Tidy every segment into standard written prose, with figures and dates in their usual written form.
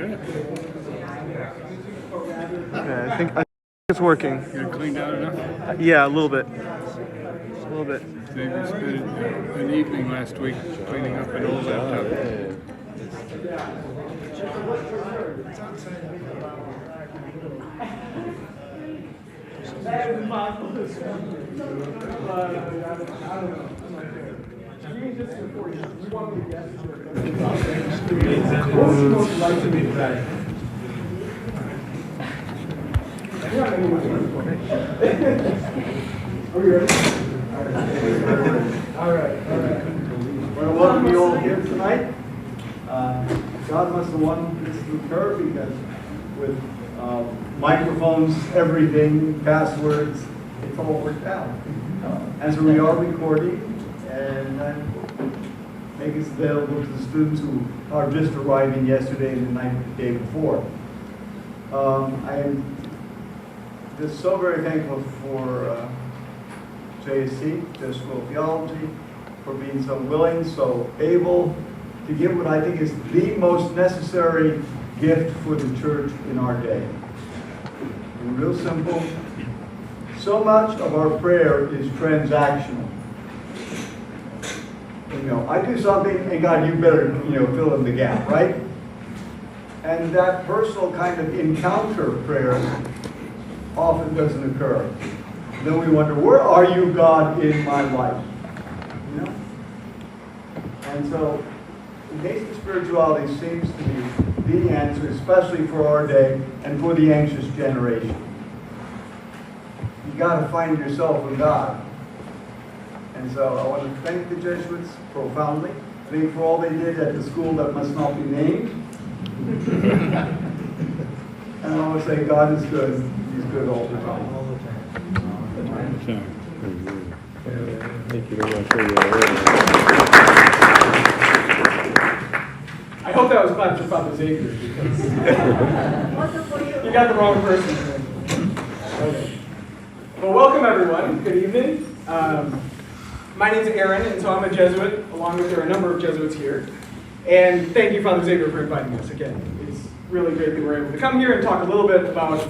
Okay, I think it's working. You cleaned out enough? Yeah, a little bit. A little bit. So you spent an evening last week cleaning up an old laptop. Are we ready? All right. Well, welcome you all here tonight. God must have wanted this to occur because with microphones, everything, passwords, it's all worked out. And so we are recording and make it available to the students who are just arriving yesterday and the night the day before. I am just so very thankful for JSC, the School of Theology, for being so willing, so able to give what I think is the most necessary gift for the church in our day. And real simple, so much of our prayer is transactional. You know, I do something, and God, you better, fill in the gap, right? And that personal kind of encounter prayer often doesn't occur. Then we wonder, where are you, God, in my life? You know? And so, Ignatian spirituality seems to be the answer, especially for our day and for the anxious generation. You got to find yourself in God. And so I want to thank the Jesuits profoundly. Thank for all they did at the school that must not be named. And I want to say God is good. He's good all the time. Thank you very much. I hope that was clapped for Father Xavier because you got the wrong person. Okay. Well, welcome everyone. Good evening. My name's Aaron, and so I'm a Jesuit, along with there are a number of Jesuits here. And thank you, Father Xavier, for inviting us again. It's really great that we're able to come here and talk a little bit about,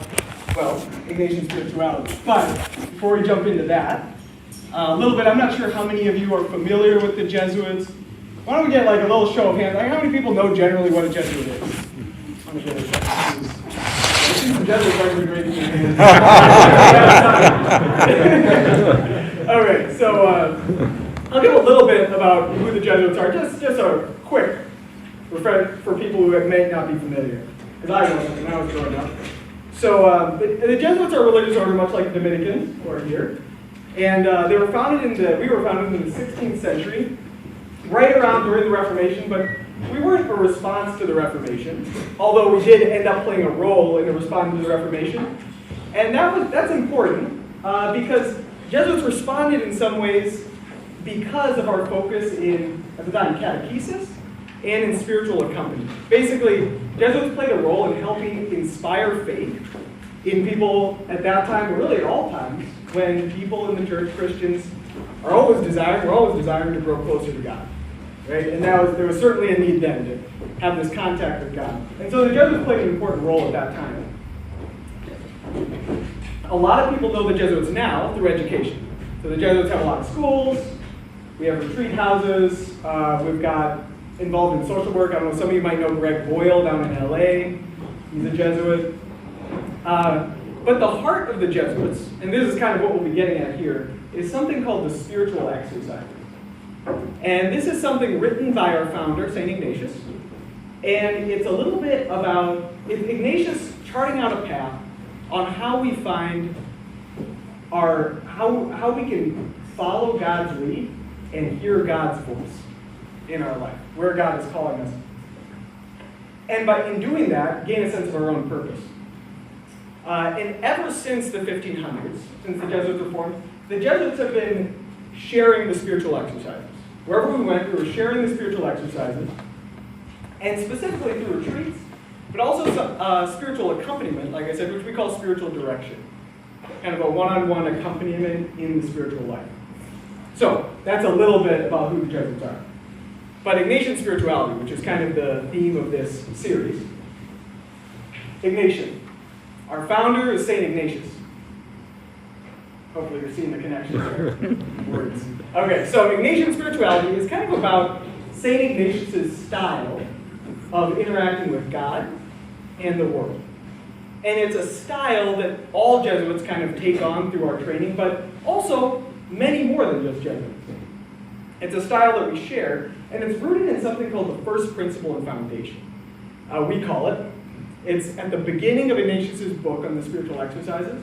well, Ignatian spirituality. But before we jump into that, a little bit, I'm not sure how many of you are familiar with the Jesuits. Why don't we get like a little show of hands? Like, how many people know generally what a Jesuit is? I'm going to get a show. I see some Jesuits are going to raise their hands. All right, so I'll give a little bit about who the Jesuits are. Just a quick refresh for people who may not be familiar, because I wasn't when I was growing up. So the Jesuits are a religious order, much like the Dominicans, who are here, and we were founded in the 16th century. Right around during the Reformation, but we weren't a response to the Reformation, although we did end up playing a role in the response to the Reformation. And that's important because Jesuits responded in some ways because of our focus in, at the time, catechesis and in spiritual accompaniment. Basically, Jesuits played a role in helping inspire faith in people at that time, or really at all times, when people in the church, Christians, we're always desiring to grow closer to God. Right? And there was certainly a need then to have this contact with God. And so the Jesuits played an important role at that time. A lot of people know the Jesuits now through education. So the Jesuits have a lot of schools, we have retreat houses, we've got involved in social work. I don't know, some of you might know Greg Boyle down in LA. He's a Jesuit. But the heart of the Jesuits, and this is kind of what we'll be getting at here, is something called the spiritual exercises. And this is something written by our founder, St. Ignatius. And it's a little bit about Ignatius charting out a path on how we find how we can follow God's lead and hear God's voice in our life, where God is calling us. And in doing that, gain a sense of our own purpose. And ever since the 1500s, since the Jesuits were formed, the Jesuits have been sharing the spiritual exercises. Wherever we went, we were sharing the spiritual exercises, and specifically through retreats, but also spiritual accompaniment, like I said, which we call spiritual direction. Kind of a one-on-one accompaniment in the spiritual life. So, that's a little bit about who the Jesuits are. But Ignatian spirituality, which is kind of the theme of this series, Ignatian. Our founder is St. Ignatius. Hopefully you're seeing the connection there. Words. Okay, so Ignatian spirituality is kind of about St. Ignatius' style of interacting with God and the world. And it's a style that all Jesuits kind of take on through our training, but also many more than just Jesuits. It's a style that we share, and it's rooted in something called the first principle and foundation. We call it. It's at the beginning of Ignatius' book on the spiritual exercises.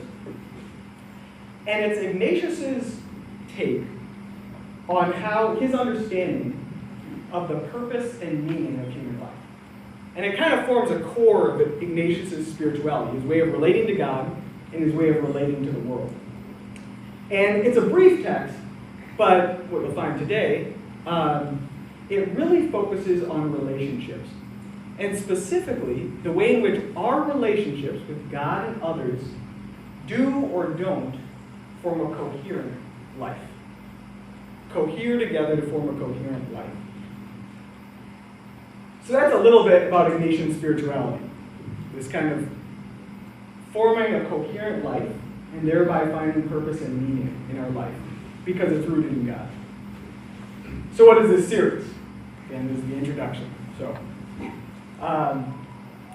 And it's Ignatius' take on how his understanding of the purpose and meaning of human life. And it kind of forms a core of Ignatius' spirituality, his way of relating to God and his way of relating to the world. And it's a brief text, but what you'll find today, it really focuses on relationships. And specifically, the way in which our relationships with God and others do or don't form a coherent life. Cohere together to form a coherent life. So that's a little bit about Ignatian spirituality. This kind of forming a coherent life and thereby finding purpose and meaning in our life because it's rooted in God. So what is this series? Again, this is the introduction. So,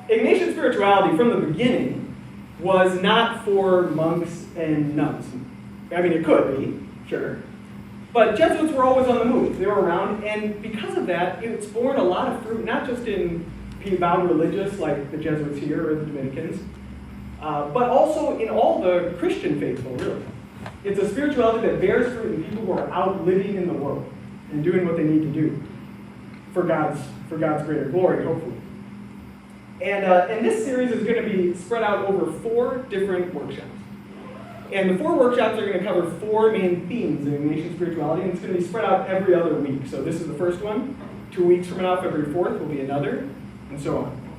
Ignatian spirituality from the beginning was not for monks and nuns. I mean, it could be, sure. But Jesuits were always on the move. They were around, and because of that, it's borne a lot of fruit, not just in being bound religious like the Jesuits here or the Dominicans, but also in all the Christian faithful, really. It's a spirituality that bears fruit in people who are out living in the world and doing what they need to do for God's greater glory, hopefully. And this series is going to be spread out over 4 different workshops. And the 4 workshops are going to cover 4 main themes in Ignatian spirituality, and it's going to be spread out every other week. So this is the first one. 2 weeks from now, February 4th, will be another, and so on.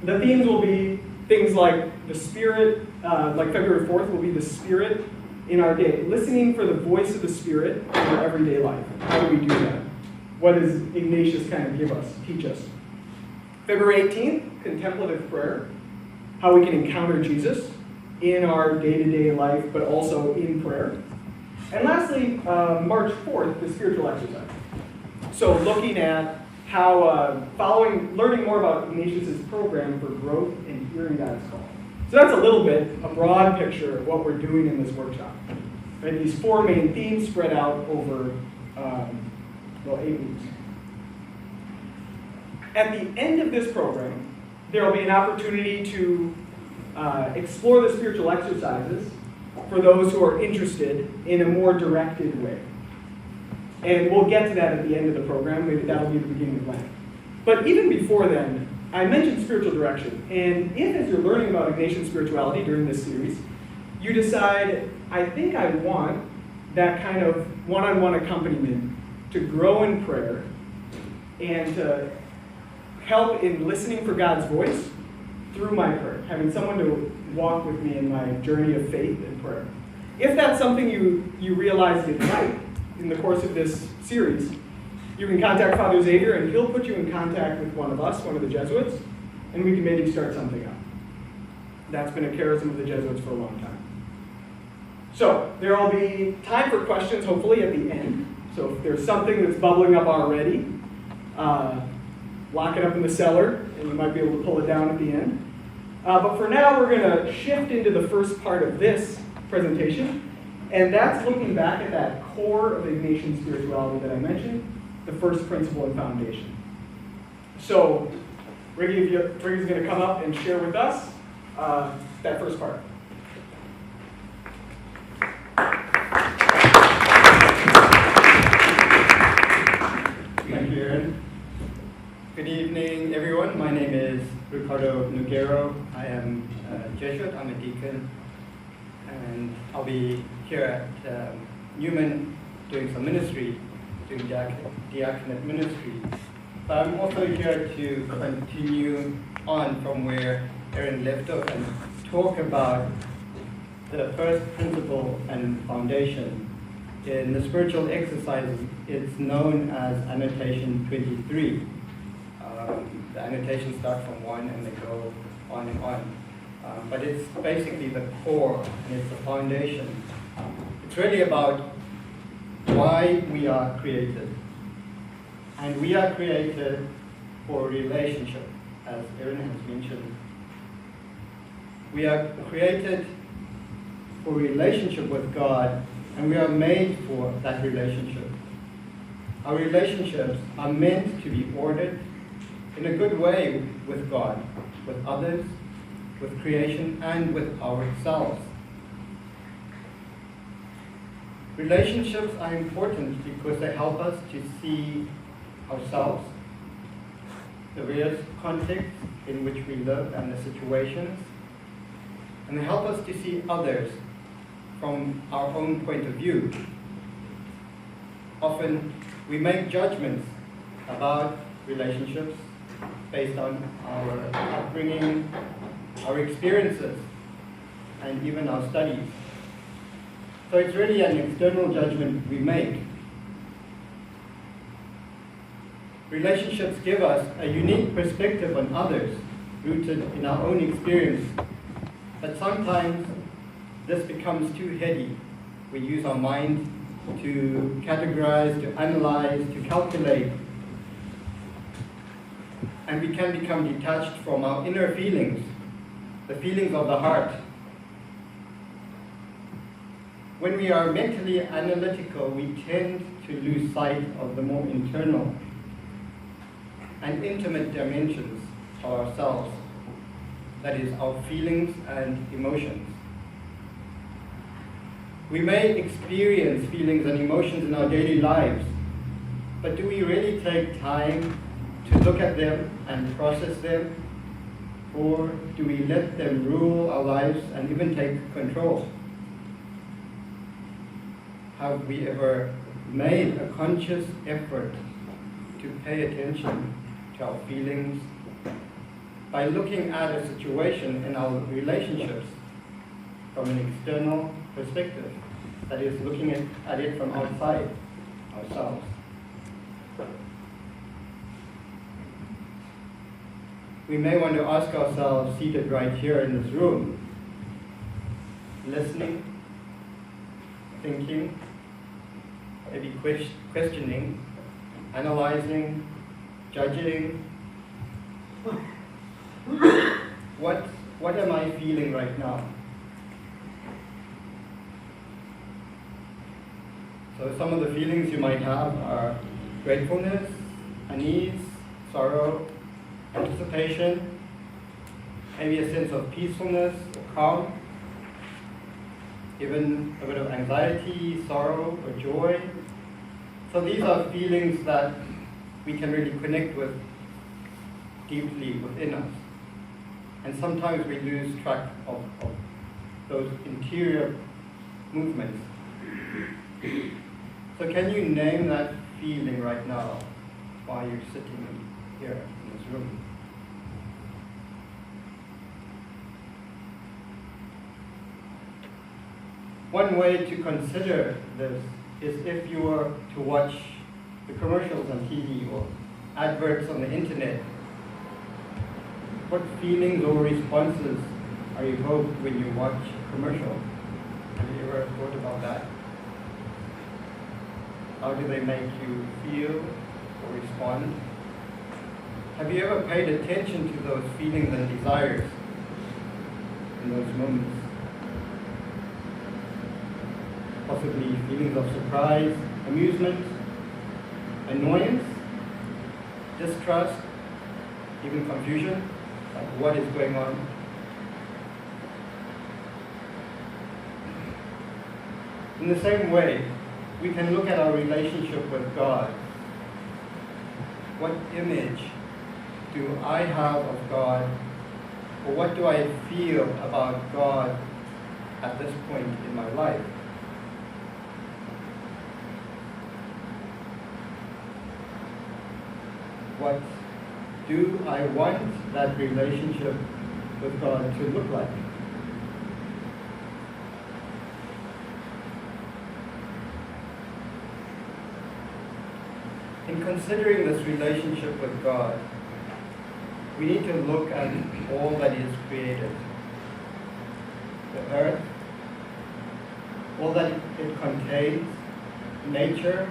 The themes will be things like the Spirit, like February 4th will be the Spirit in our day, listening for the voice of the Spirit in our everyday life. How do we do that? What does Ignatius kind of teach us? February 18th, contemplative prayer, how we can encounter Jesus in our day-to-day life, but also in prayer. And lastly, March 4th, the spiritual exercise. So looking at how, learning more about Ignatius' program for growth and hearing God's call. So that's a little bit, a broad picture of what we're doing in this workshop. And these 4 main themes spread out over, 8 weeks. At the end of this program, there will be an opportunity to explore the spiritual exercises for those who are interested in a more directed way. And we'll get to that at the end of the program. Maybe that'll be the beginning of Lent. But even before then, I mentioned spiritual direction. And if, as you're learning about Ignatian spirituality during this series, you decide, I think I want that kind of one-on-one accompaniment to grow in prayer and to help in listening for God's voice through my prayer, having someone to walk with me in my journey of faith and prayer. If that's something you realize you like in the course of this series, you can contact Father Xavier and he'll put you in contact with one of us, one of the Jesuits, and we can maybe start something up. That's been a charism of the Jesuits for a long time. So there will be time for questions, hopefully, at the end. So if there's something that's bubbling up already, lock it up in the cellar, and you might be able to pull it down at the end. But for now, we're going to shift into the first part of this presentation, and that's looking back at that core of Ignatian spirituality that I mentioned, the first principle and foundation. So Riggy's going to come up and share with us that first part. Thank you, Aaron. Good evening, everyone. My name is Ricardo Noguero. I am a Jesuit. I'm a deacon. And I'll be here at Newman doing some ministry, doing diaconate ministry. But I'm also here to continue on from where Aaron left off and talk about the first principle and foundation. In the spiritual exercises, it's known as annotation 23. the annotations start from 1 and they go on and on. But it's basically the core and it's the foundation. It's really about why we are created. And we are created for a relationship, as Aaron has mentioned. We are created for a relationship with God, and we are made for that relationship. Our relationships are meant to be ordered in a good way with God, with others, with creation, and with ourselves. Relationships are important because they help us to see ourselves, the various contexts in which we live and the situations, and they help us to see others from our own point of view. Often we make judgments about relationships based on our upbringing, our experiences, and even our studies. So it's really an external judgment we make. Relationships give us a unique perspective on others, rooted in our own experience. But sometimes this becomes too heady. We use our mind to categorize, to analyze, to calculate. And we can become detached from our inner feelings, the feelings of the heart. When we are mentally analytical, we tend to lose sight of the more internal and intimate dimensions of ourselves, that is, our feelings and emotions. We may experience feelings and emotions in our daily lives, but do we really take time to look at them and process them? Or do we let them rule our lives and even take control? Have we ever made a conscious effort to pay attention to our feelings by looking at a situation in our relationships from an external perspective, that is, looking at it from outside ourselves? We may want to ask ourselves, seated right here in this room, listening, thinking, maybe questioning, analyzing, judging. What am I feeling right now? So some of the feelings you might have are gratefulness, unease, sorrow, anticipation, maybe a sense of peacefulness or calm, even a bit of anxiety, sorrow, or joy. So these are feelings that we can really connect with deeply within us. And sometimes we lose track of those interior movements. So can you name that feeling right now while you're sitting here in this room? One way to consider this is if you were to watch the commercials on TV or adverts on the internet. What feelings or responses are evoked when you watch a commercial? Have you ever thought about that? How do they make you feel or respond? Have you ever paid attention to those feelings and desires in those moments? Possibly feelings of surprise, amusement, annoyance, distrust, even confusion, like what is going on? In the same way, we can look at our relationship with God. What image do I have of God, or what do I feel about God at this point in my life? What do I want that relationship with God to look like? In considering this relationship with God, we need to look at all that is created. The earth, all that it contains, nature,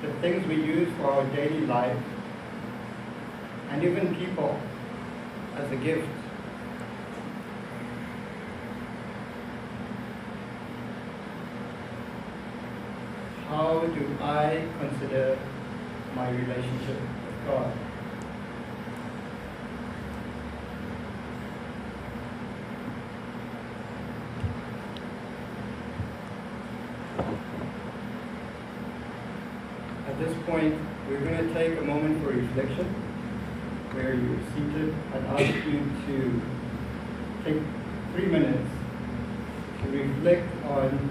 the things we use for our daily life, and even people as a gift. How do I consider my relationship with God? At this point, we're going to take a moment for reflection, where you're seated. I'd ask you to take 3 minutes to reflect on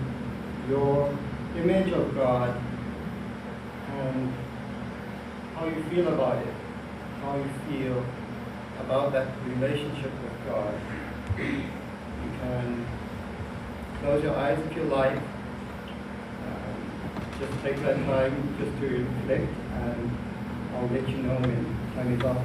your image of God and how you feel about it, how you feel about that relationship with God. You can close your eyes if you like. Just take that time just to reflect, and I'll let you know when time is up.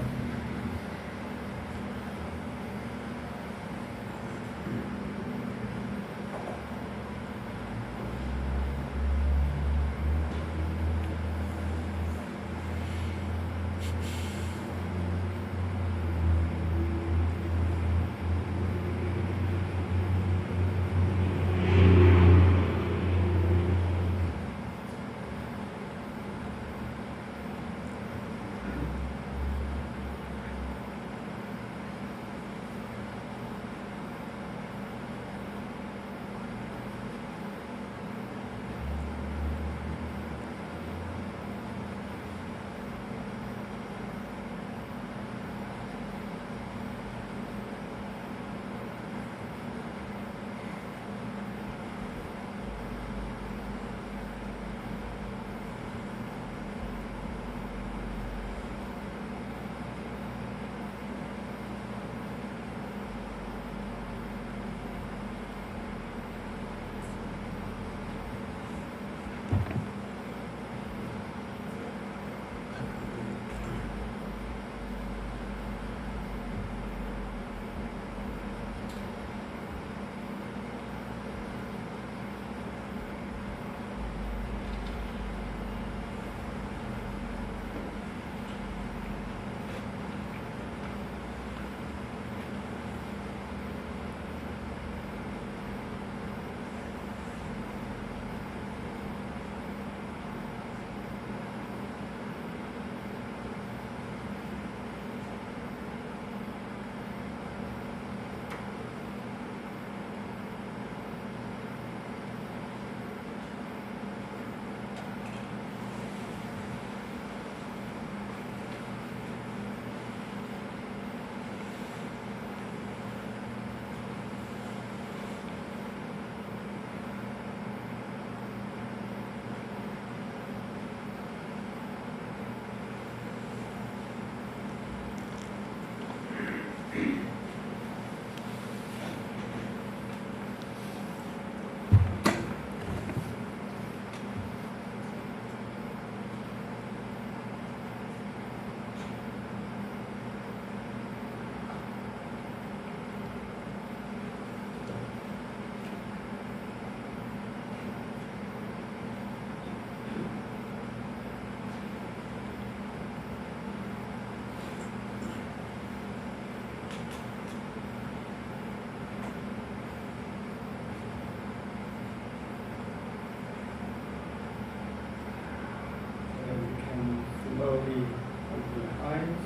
Slowly open your eyes,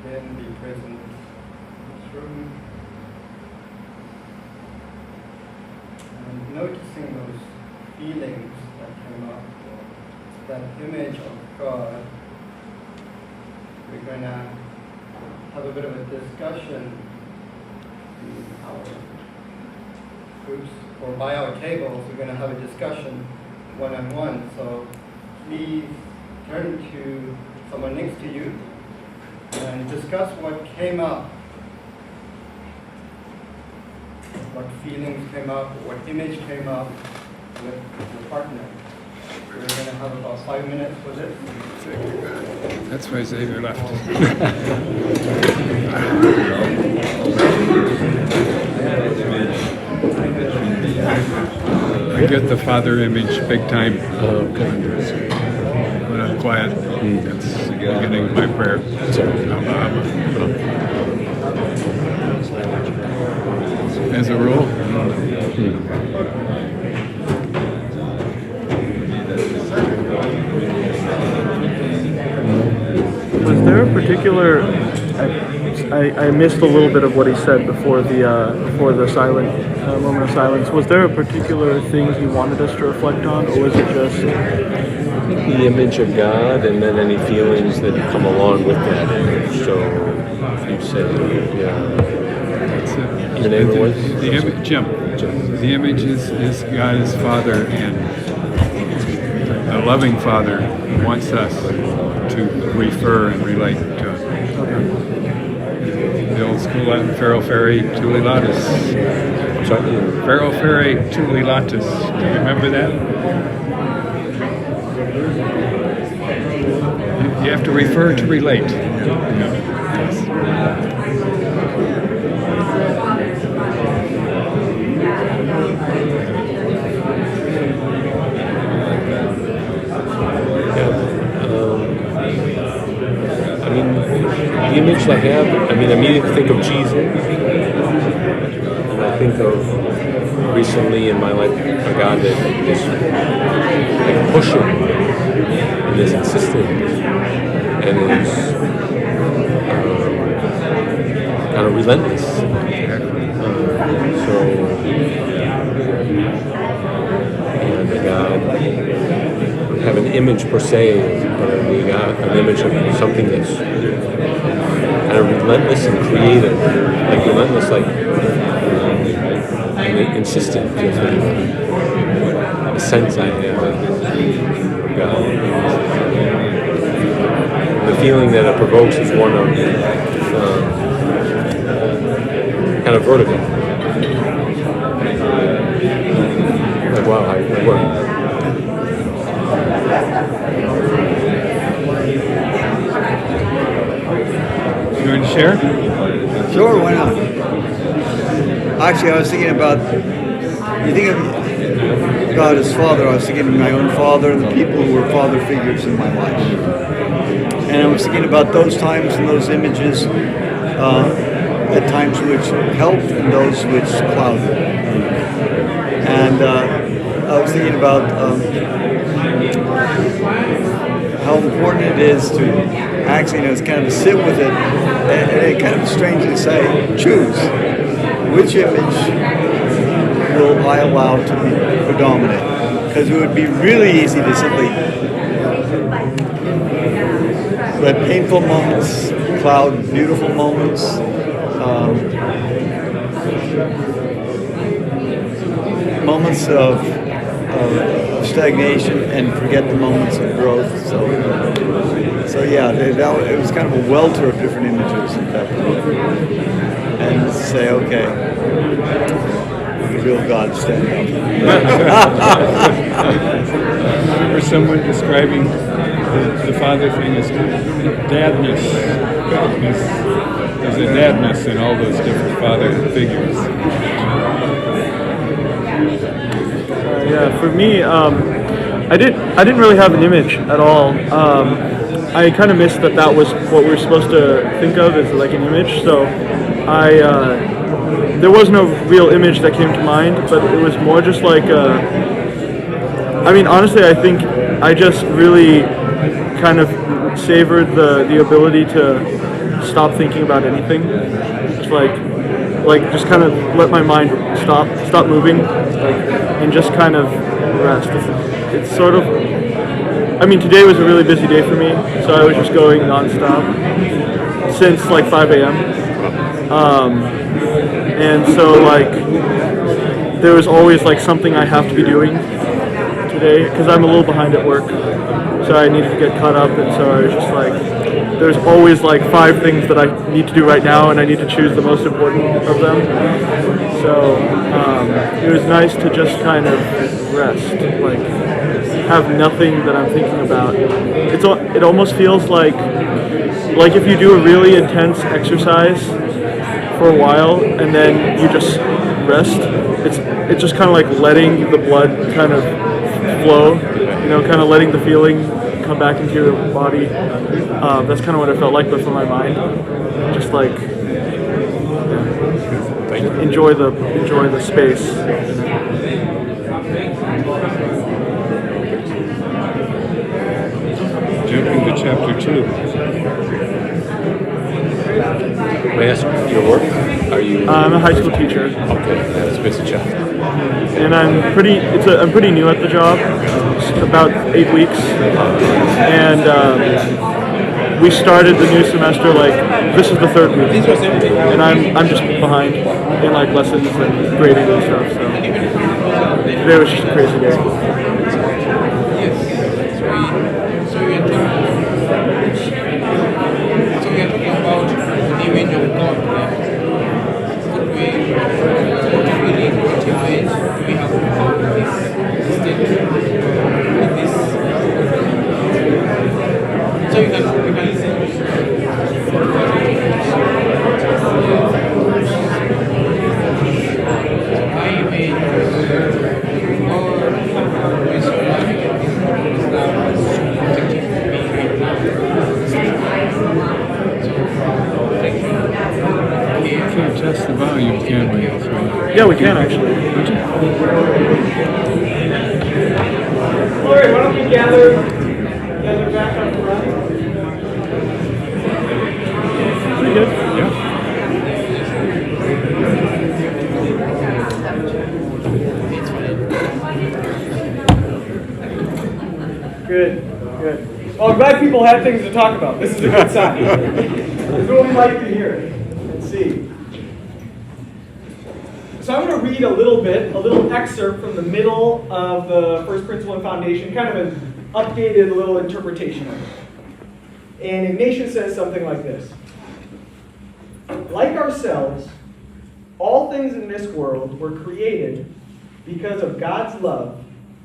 then be present in this room, and noticing those feelings that came up, that image of God. We're going to have a bit of a discussion in our groups, or by our tables. We're going to have a discussion one-on-one. So please turn to someone next to you and discuss what came up, what feelings came up, what image came up with your partner. We're going to have about 5 minutes for this. That's why Xavier left. I get the father image big time when I'm quiet. That's the beginning of my prayer. As a rule. Was there a particular? I missed a little bit of what he said before the silent moment of silence. Was there a particular thing he wanted us to reflect on, or was it just The image of God, and then any feelings that come along with that image. So, you said, That's it. Your name was? The image, Jim. The image is God as Father, and a loving Father wants us to refer and relate to it. The old school Latin, Ferro Ferry, Tuli Latus. Ferro Ferry, Tuli Latus. Do you remember that? You have to refer to relate. Yes. I mean, the image I have, I immediately think of Jesus. And I think of recently in my life a God that is like pushing and is insistent and is kind of relentless. And the God have an image per se, but we got an image of something that's kind of relentless and creative, like relentless, like and insistent. Is the sense I have of God. The feeling that it provokes is one of kind of vertigo. Like, wow, I work. You want to share? Sure, why not? Actually, I was thinking about, you think of God as Father, I was thinking of my own father and the people who were father figures in my life. And I was thinking about those times and those images, at times which helped and those which clouded. And I was thinking about how important it is to actually, it's kind of sit with it, and it kind of strange to say, choose which image will I allow to be predominant, because it would be really easy to simply let painful moments cloud beautiful moments. Moments of stagnation and forget the moments of growth. So yeah, it was kind of a welter of different images at that point. And say, okay, the real God stand I remember someone describing the father thing as dadness. There's a dadness in all those different father figures. Yeah, for me, I didn't really have an image at all. I kind of missed that was what we were supposed to think of as like an image. So there was no real image that came to mind, but it was more just like, honestly, I think I just really kind of savored the ability to stop thinking about anything. Just just kind of let my mind stop moving, and just kind of rest. It's sort of, today was a really busy day for me, so I was just going nonstop since 5 a.m. And so there was always something I have to be doing today, because I'm a little behind at work, so I needed to get caught up, and so I was just there's always 5 things that I need to do right now, and I need to choose the most important of them. So it was nice to just kind of rest, have nothing that I'm thinking about. It almost feels like if you do a really intense exercise for a while and then you just rest, it's just kind of like letting the blood kind of flow, kind of letting the feeling come back into your body. That's kind of what it felt like, but for my mind, just like enjoy the space. Jumping to chapter 2. May I ask your work? Are you? I'm a high school teacher, Okay, that's a busy job. and I'm pretty new at the job, about 8 weeks, and we started the new semester this is the 3rd week, and I'm just behind in lessons and grading and stuff. So today was just a crazy day. So we are talking about the image of God. What way, feeling, what image do we have about this state, this? So you can my image or Can't test the volume, can we? Yeah, we can actually. All right, why don't we gather back up front? Pretty good. Yeah. Good. Well, I'm glad people had things to talk about. This is a good sign. This is what we like to hear and see. So I'm going to read a little excerpt from the middle of the First Principle and Foundation, kind of an updated little interpretation of it. And Ignatian says something like this. Like ourselves, all things in this world were created because of God's love,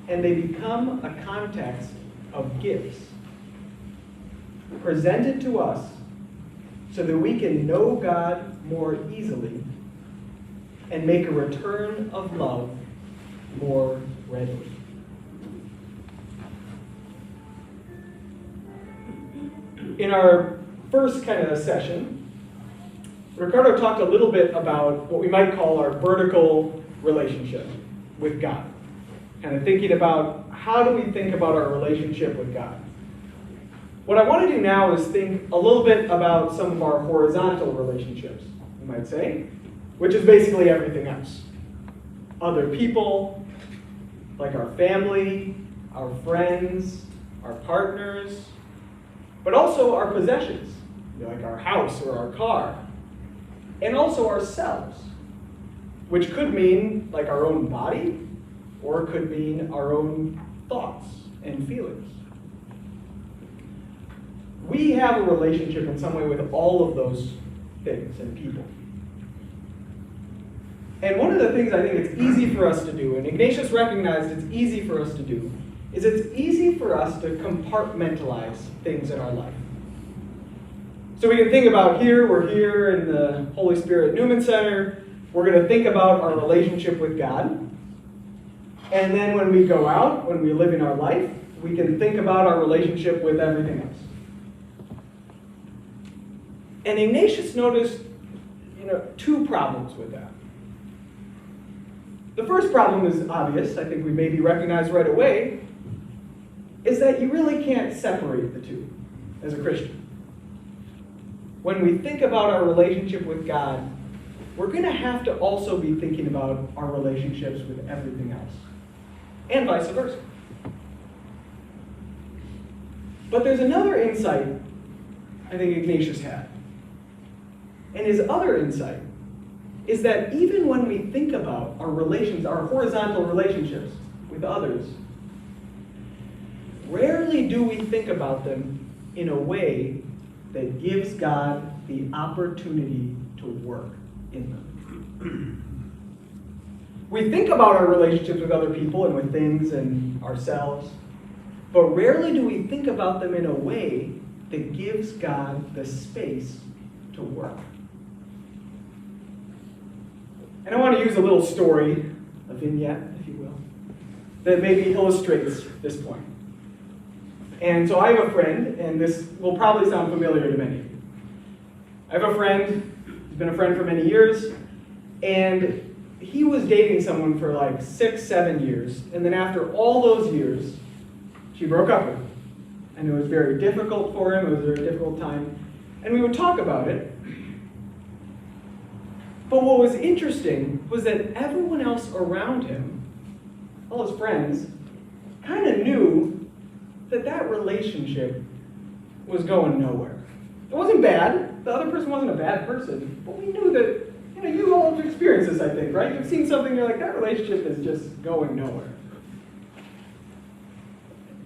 and they become a context of gifts presented to us so that we can know God more easily and make a return of love more readily. In our first kind of session, Ricardo talked a little bit about what we might call our vertical relationship with God. Kind of thinking about how do we think about our relationship with God. What I want to do now is think a little bit about some of our horizontal relationships, you might say, which is basically everything else. Other people, like our family, our friends, our partners, but also our possessions, like our house or our car, and also ourselves, which could mean like our own body, or it could mean our own thoughts and feelings. We have a relationship in some way with all of those things and people. And one of the things I think it's easy for us to do, and Ignatius recognized it's easy for us to do, is it's easy for us to compartmentalize things in our life. So we can think about we're here in the Holy Spirit Newman Center, we're going to think about our relationship with God. And then when we go out, when we live in our life, we can think about our relationship with everything else. And Ignatius noticed, two problems with that. The first problem is obvious, I think we maybe recognize right away, is that you really can't separate the two as a Christian. When we think about our relationship with God, we're going to have to also be thinking about our relationships with everything else, and vice versa. But there's another insight I think Ignatius had. And his other insight is that even when we think about our relations, our horizontal relationships with others, rarely do we think about them in a way that gives God the opportunity to work in them. We think about our relationships with other people and with things and ourselves, but rarely do we think about them in a way that gives God the space to work. And I want to use a little story, a vignette, if you will, that maybe illustrates this point. And so I have a friend, and this will probably sound familiar to many of you. I have a friend, he's been a friend for many years, and he was dating someone for like 6-7 years, and then after all those years, she broke up with him. And it was very difficult for him, it was a very difficult time, and we would talk about it. But what was interesting was that everyone else around him, all his friends, kind of knew that that relationship was going nowhere. It wasn't bad. The other person wasn't a bad person. But we knew that, you all have experienced this, I think, right? You've seen something, you're like, that relationship is just going nowhere.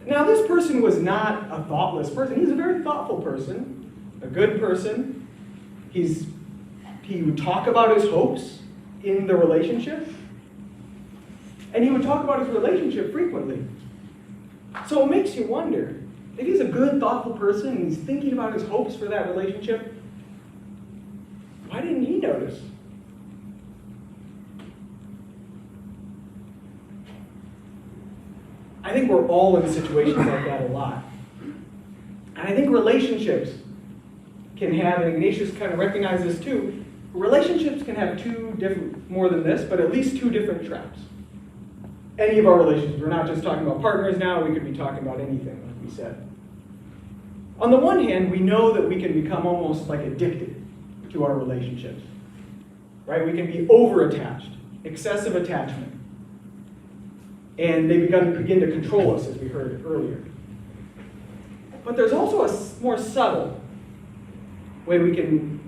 Now, this person was not a thoughtless person. He's a very thoughtful person, a good person. He would talk about his hopes in the relationship. And he would talk about his relationship frequently. So it makes you wonder, if he's a good, thoughtful person and he's thinking about his hopes for that relationship, why didn't he notice? I think we're all in situations like that a lot. And I think relationships can have, and Ignatius kind of recognized this too, relationships can have more than this, but at least two different traps. Any of our relationships. We're not just talking about partners now, we could be talking about anything, like we said. On the one hand, we know that we can become almost like addicted to our relationships. Right? We can be over-attached, excessive attachment. And they begin to control us, as we heard earlier. But there's also a more subtle way we can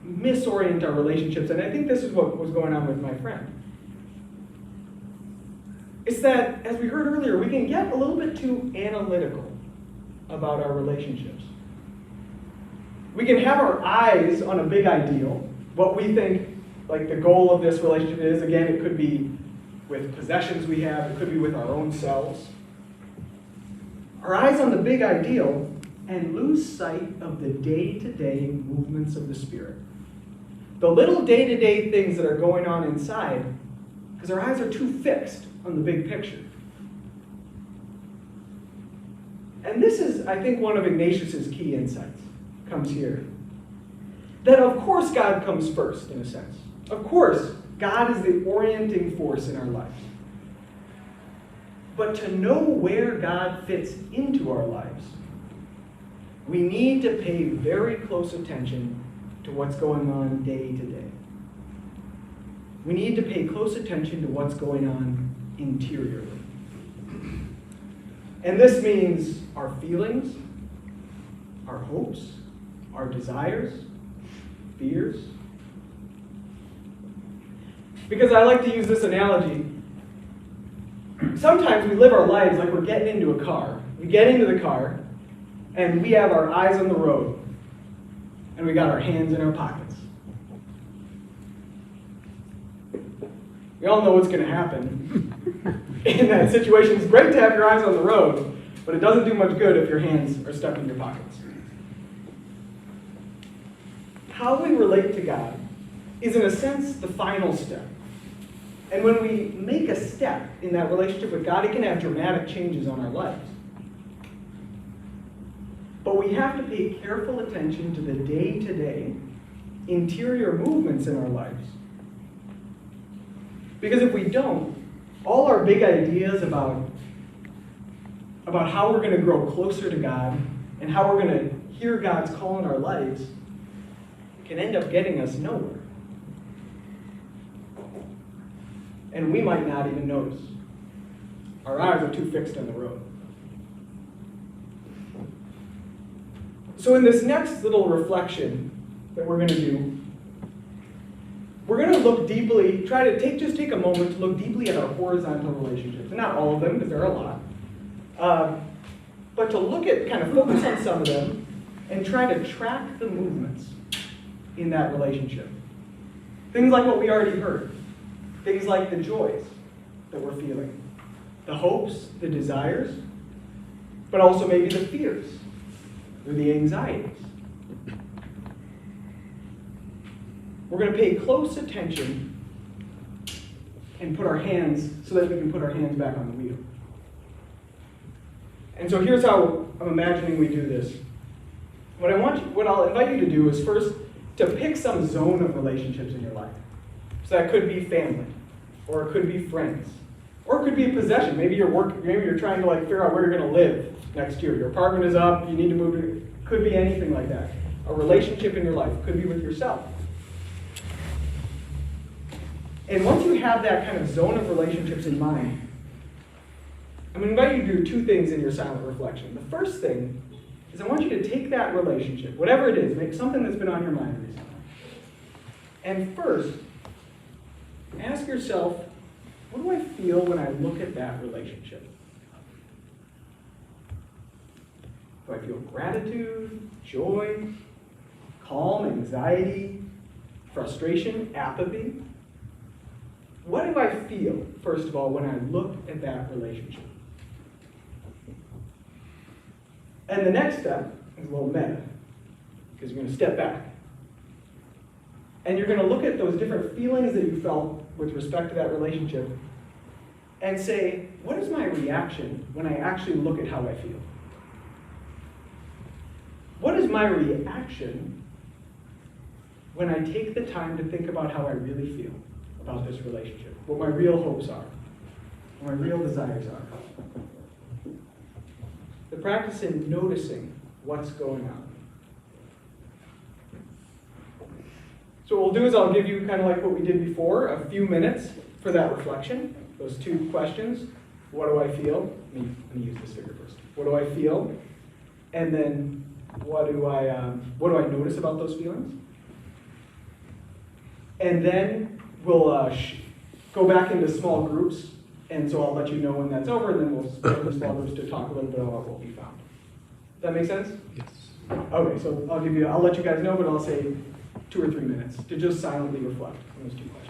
misorient our relationships, and I think this is what was going on with my friend. It's that, as we heard earlier, we can get a little bit too analytical about our relationships. We can have our eyes on a big ideal, what we think like the goal of this relationship is. Again, it could be with possessions we have, it could be with our own selves. Our eyes on the big ideal and lose sight of the day-to-day movements of the Spirit. The little day-to-day things that are going on inside, because our eyes are too fixed on the big picture. And this is, I think, one of Ignatius's key insights, comes here. That of course God comes first, in a sense. Of course, God is the orienting force in our lives. But to know where God fits into our lives, we need to pay very close attention to what's going on day to day. We need to pay close attention to what's going on interiorly. And this means our feelings, our hopes, our desires, fears. Because I like to use this analogy. Sometimes we live our lives like we're getting into a car. We get into the car, and we have our eyes on the road, and we got our hands in our pockets. We all know what's going to happen in that situation. It's great to have your eyes on the road, but it doesn't do much good if your hands are stuck in your pockets. How we relate to God is, in a sense, the final step. And when we make a step in that relationship with God, it can have dramatic changes on our lives. But we have to pay careful attention to the day-to-day interior movements in our lives. Because if we don't, all our big ideas about how we're going to grow closer to God and how we're going to hear God's call in our lives can end up getting us nowhere. And we might not even notice. Our eyes are too fixed on the road. So in this next little reflection that we're going to do, we're going to look deeply, just take a moment to look deeply at our horizontal relationships. And not all of them, because there are a lot. But to look at, kind of focus on some of them, and try to track the movements in that relationship. Things like what we already heard. Things like the joys that we're feeling. The hopes, the desires, but also maybe the fears or the anxieties. We're going to pay close attention and put our hands, so that we can put our hands back on the wheel. And so here's how I'm imagining we do this. What I'll invite you to do is first to pick some zone of relationships in your life. So that could be family, or it could be friends, or it could be a possession. Maybe you're trying to figure out where you're going to live next year. Your apartment is up, you need to move. It could be anything like that. A relationship in your life could be with yourself. And once you have that kind of zone of relationships in mind, I'm going to invite you to do two things in your silent reflection. The first thing is I want you to take that relationship, whatever it is, make something that's been on your mind recently. And first, ask yourself, what do I feel when I look at that relationship? Do I feel gratitude, joy, calm, anxiety, frustration, apathy? What do I feel, first of all, when I look at that relationship? And the next step is a little meta, because you're going to step back. And you're going to look at those different feelings that you felt with respect to that relationship and say, what is my reaction when I actually look at how I feel? What is my reaction when I take the time to think about how I really feel about this relationship? What my real hopes are, what my real desires are. The practice in noticing what's going on. So what we'll do is I'll give you kind of like what we did before, a few minutes for that reflection. Those two questions. What do I feel? Let me use this figure first. What do I feel? And then what do I notice about those feelings? And then we'll go back into small groups. And so I'll let you know when that's over, and then we'll split into small groups to talk a little bit about what we found. Does that make sense? Yes. Okay, so I'll let you guys know, but I'll say 2 or 3 minutes to just silently reflect on those two questions.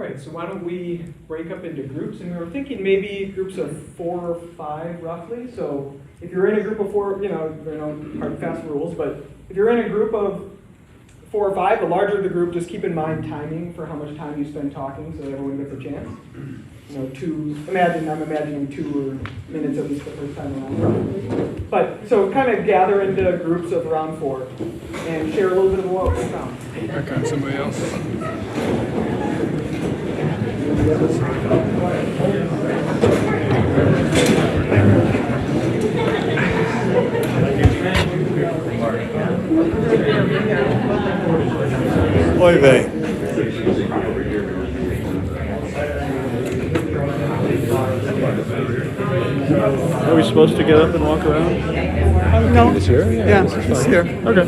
right, so why don't we break up into groups? And we were thinking maybe groups of 4 or 5 roughly. So if you're in a group of 4, there are no hard and fast rules, but if you're in a group of 4 or 5, the larger the group, just keep in mind timing for how much time you spend talking so that everyone gets a chance. I'm imagining 2 minutes at least the first time around. But so kind of gather into groups of around 4 and share a little bit of what we found. Back on somebody else. Oy vey. Are we supposed to get up and walk around? No. It's here? Yeah, it's here. Okay.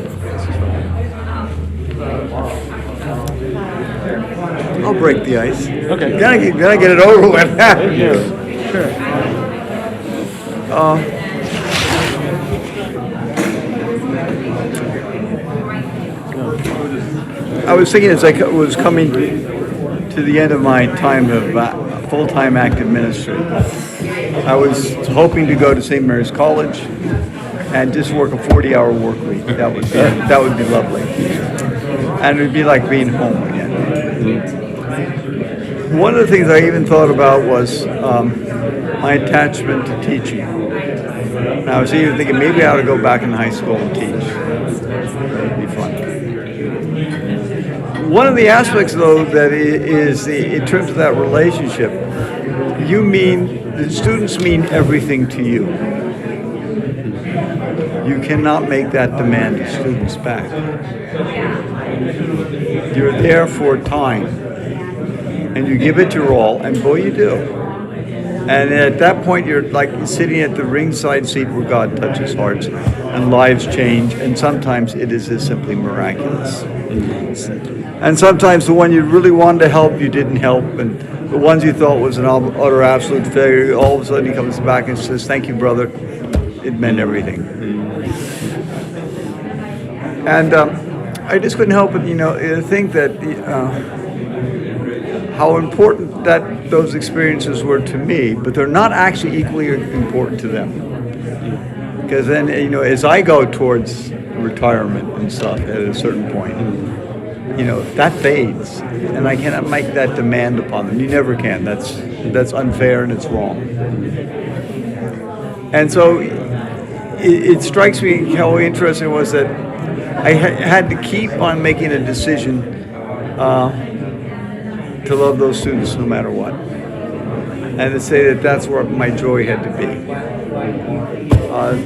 I'll break the ice. Okay. Gotta get it over with. Yeah, sure. I was thinking as I was coming to the end of my time of full-time active ministry, I was hoping to go to St. Mary's College and just work a 40-hour work week. That would be lovely, and it'd be like being home again. One of the things I even thought about was my attachment to teaching. And I was even thinking maybe I ought to go back in high school and teach. It'd be fun. One of the aspects, though, that is in terms of that relationship, the students mean everything to you. You cannot make that demand of students back. You're there for time, and you give it your all, and boy, you do. And at that point, you're like sitting at the ringside seat where God touches hearts, and lives change, and sometimes it is just simply miraculous. And sometimes the one you really wanted to help, you didn't help, and the ones you thought was an utter absolute failure, all of a sudden he comes back and says, "Thank you, brother. It meant everything." And I just couldn't help but, think that how important that those experiences were to me, but they're not actually equally important to them. Because then, as I go towards retirement and stuff at a certain point, that fades, and I cannot make that demand upon them. You never can. That's unfair and it's wrong. And so it strikes me how interesting it was that I had to keep on making a decision to love those students no matter what, and to say that that's where my joy had to be.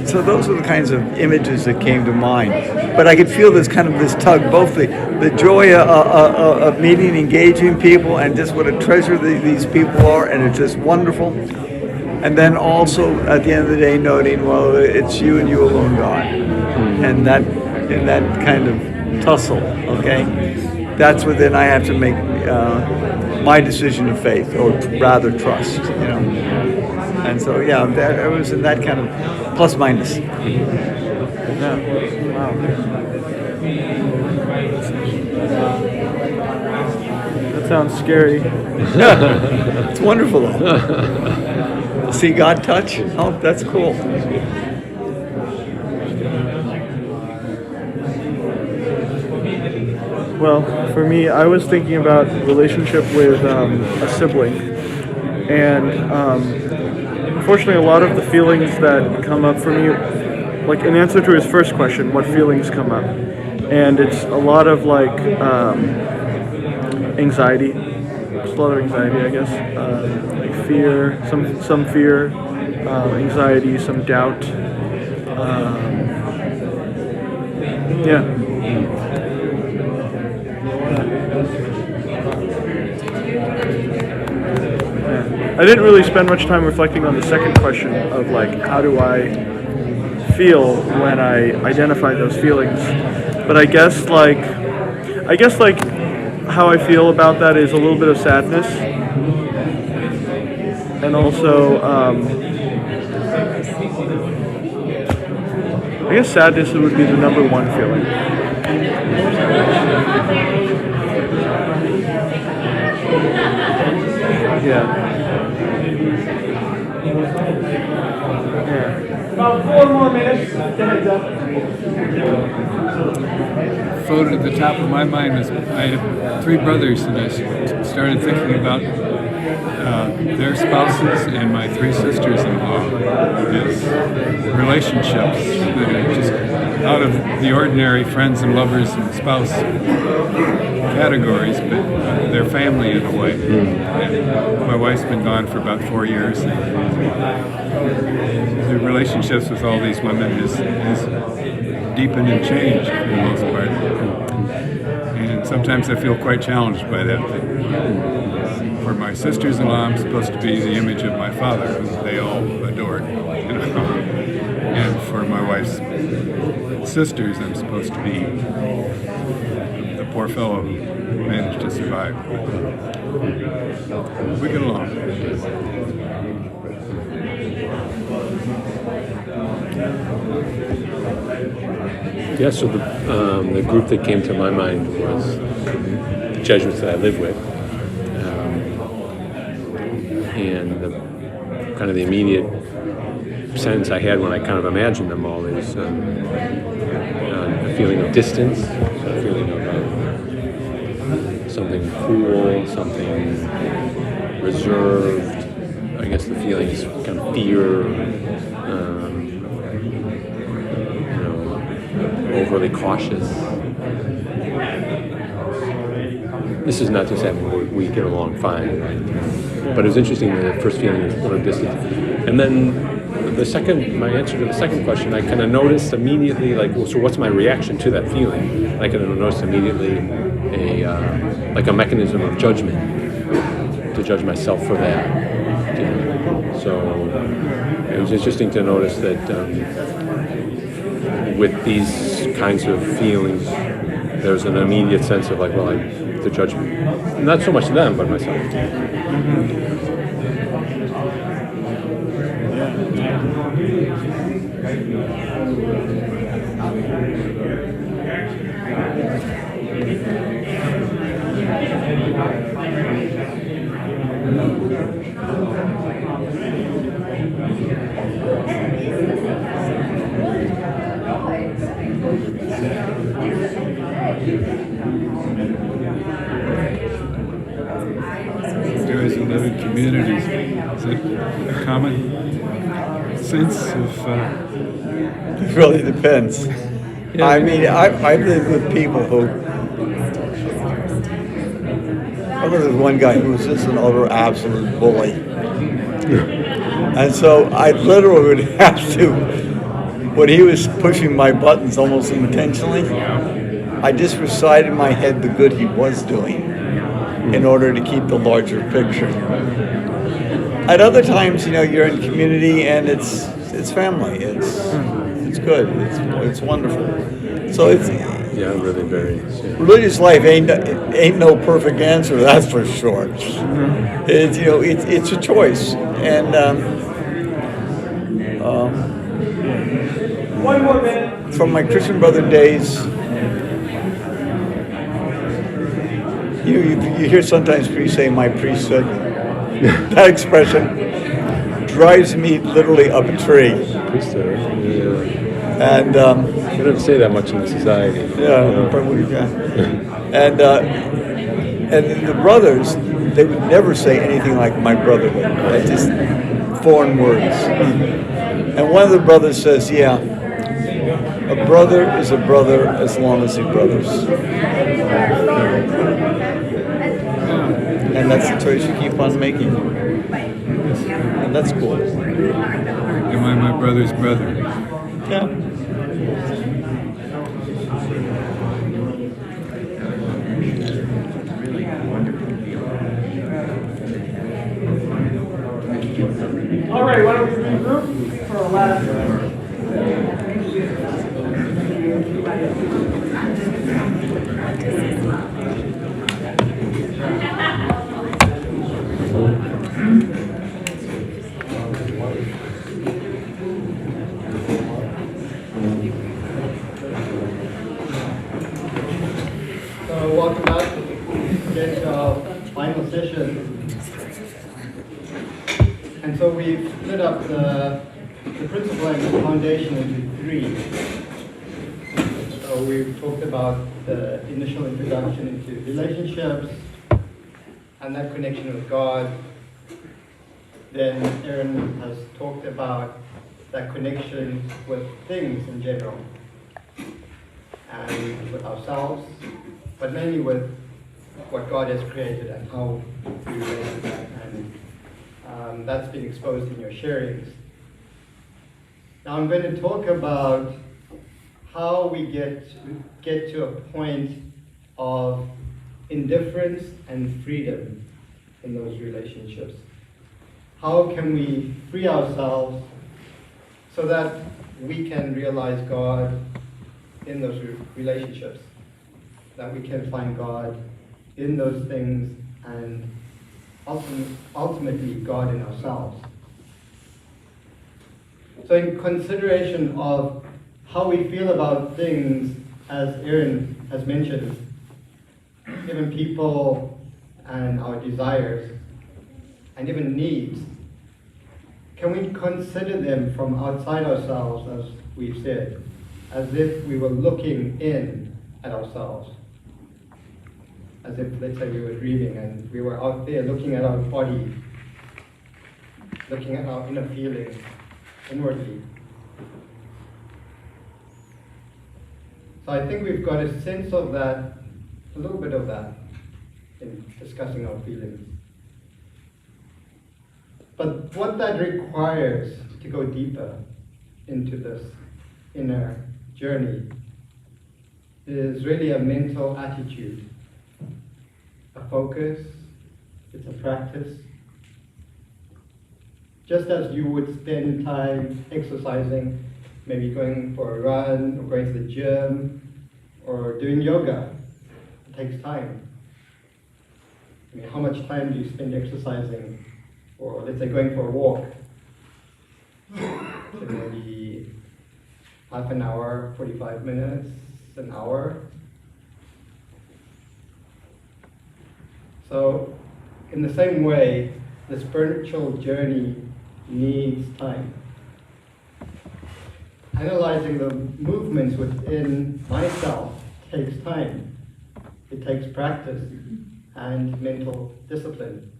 So those are the kinds of images that came to mind. But I could feel this tug, both the joy of meeting and engaging people, and just what a treasure these people are, and it's just wonderful. And then also at the end of the day noting, well, it's you and you alone, God. And that kind of tussle, okay? That's what then I have to make my decision of faith, or rather trust, And so, I was in that kind of plus minus. Yeah. Wow. That sounds scary. It's wonderful, though. See God touch? Oh, that's cool. Well, for me, I was thinking about relationship with a sibling, and unfortunately, a lot of the feelings that come up for me, like in answer to his first question, what feelings come up, and it's a lot of anxiety. It's a lot of anxiety, I guess, like fear, some fear, anxiety, some doubt. I didn't really spend much time reflecting on the second question of how do I feel when I identify those feelings. But I guess how I feel about that is a little bit of sadness, and also I guess sadness would be the number one feeling. About 4 more minutes. Heads up. Floated at the top of my mind was I have 3 brothers, and I started thinking about their spouses and my 3 sisters-in-law as relationships that are just out of the ordinary friends and lovers and spouse categories, but they're family in a way. And my wife's been gone for about 4 years. And the relationships with all these women is deepened and changed for the most part. And sometimes I feel quite challenged by that. For my sisters-in-law, I'm supposed to be the image of my father, who they all adored. And for my wife's sisters, I'm supposed to be the poor fellow who managed to survive. We get along. Yeah, so the group that came to my mind was the Jesuits that I live with. And kind of the immediate sense I had when I kind of imagined them all is a feeling of distance, a feeling of something cool, something reserved. I guess the feeling is kind of fear, overly cautious. This is not just having we get along fine, right? But it was interesting, the first feeling was one of distance. And then my answer to the second question, I kind of noticed immediately, like, well, so what's my reaction to that feeling? And I kind of noticed immediately a mechanism of judgment, to judge myself for that. So it was interesting to notice that with these kinds of feelings, there's an immediate sense of like, well, the judgment, not so much them, but myself. You guys who live in communities, is it a common sense of... It really depends. I mean, I've lived with people who... I lived with one guy who was just an utter absolute bully. And so I literally would have to, when he was pushing my buttons almost intentionally, I just recited in my head the good he was doing in order to keep the larger picture. At other times, you're in community and it's family. It's good. It's wonderful. So it's Really very. religious life ain't no perfect answer. That's for sure. It's a choice, and 1 more minute. from my Christian brother days, you hear sometimes priests say, "My priest said." That expression drives me literally up a tree. Priesthood, yeah. And We don't say that much in the society. probably, yeah. And the brothers, they would never say anything like my brother would. That's just foreign words. And one of the brothers says, "Yeah, a brother is a brother as long as he brothers." And that's the choice you keep on making. And that's cool. Am I my brother's brother? Yeah. All right, why don't we regroup for our last. Welcome back to the final session. So we've split up the principle and the foundation into three. So we've talked about the initial introduction into relationships and that connection with God. Then Aaron has talked about that connection with things in general and with ourselves, but mainly with what God has created and how we relate to that. And that's been exposed in your sharings. Now I'm going to talk about how we get to a point of indifference and freedom in those relationships. How can we free ourselves so that we can realize God in those relationships, that we can find God in those things, and ultimately God in ourselves. So in consideration of how we feel about things, as Aaron has mentioned, even people and our desires, and even needs, can we consider them from outside ourselves, as we've said, as if we were looking in at ourselves? As if, let's say, we were dreaming and we were out there looking at our body, looking at our inner feelings inwardly. So I think we've got a sense of that, a little bit of that, in discussing our feelings. But what that requires to go deeper into this inner journey is really a mental attitude, a focus, it's a practice. Just as you would spend time exercising, maybe going for a run, or going to the gym, or doing yoga, it takes time. I mean, how much time do you spend exercising, or let's say going for a walk? So maybe half an hour, 45 minutes, an hour. So in the same way, the spiritual journey needs time. Analyzing the movements within myself takes time. It takes practice and mental discipline.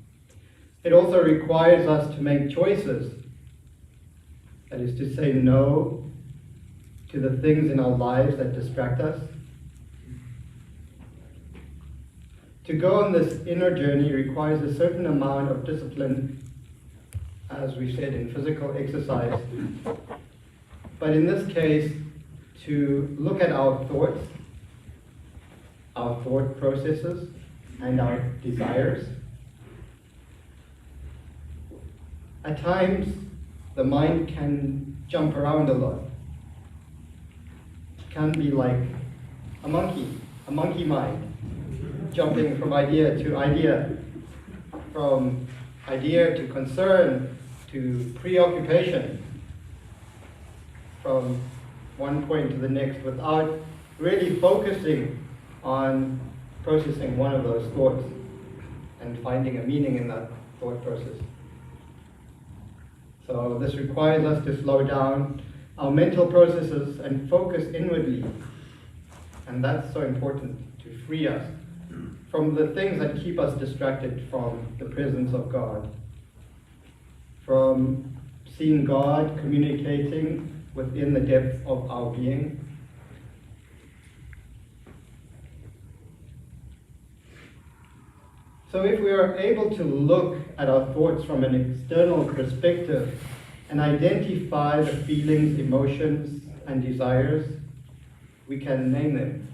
It also requires us to make choices. That is to say no to the things in our lives that distract us. To go on this inner journey requires a certain amount of discipline, as we said, in physical exercise. But in this case, to look at our thoughts, our thought processes, and our desires. At times, the mind can jump around a lot. It can be like a monkey mind, jumping from idea to idea, from idea to concern to preoccupation, from one point to the next without really focusing on processing one of those thoughts and finding a meaning in that thought process. So this requires us to slow down our mental processes and focus inwardly. And that's so important to free us from the things that keep us distracted from the presence of God, from seeing God communicating within the depth of our being. So if we are able to look at our thoughts from an external perspective and identify the feelings, emotions, and desires, we can name them.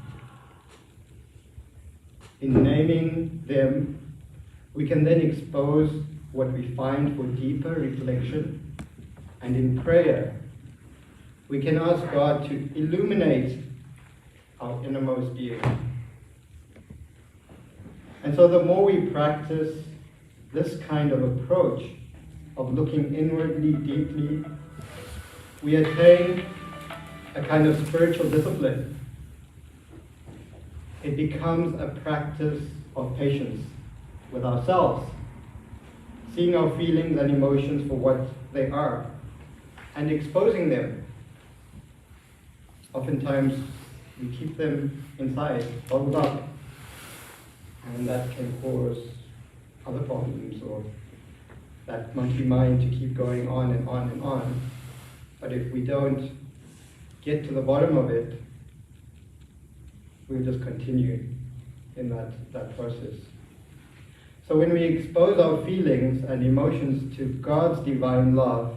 In naming them, we can then expose what we find for deeper reflection, and in prayer, we can ask God to illuminate our innermost being. And so the more we practice this kind of approach of looking inwardly, deeply, we attain a kind of spiritual discipline. It becomes a practice of patience with ourselves, seeing our feelings and emotions for what they are, and exposing them. Oftentimes, we keep them inside, bottled up, and that can cause other problems, or that monkey mind to keep going on and on and on. But if we don't get to the bottom of it, we'll just continue in that process. So when we expose our feelings and emotions to God's divine love,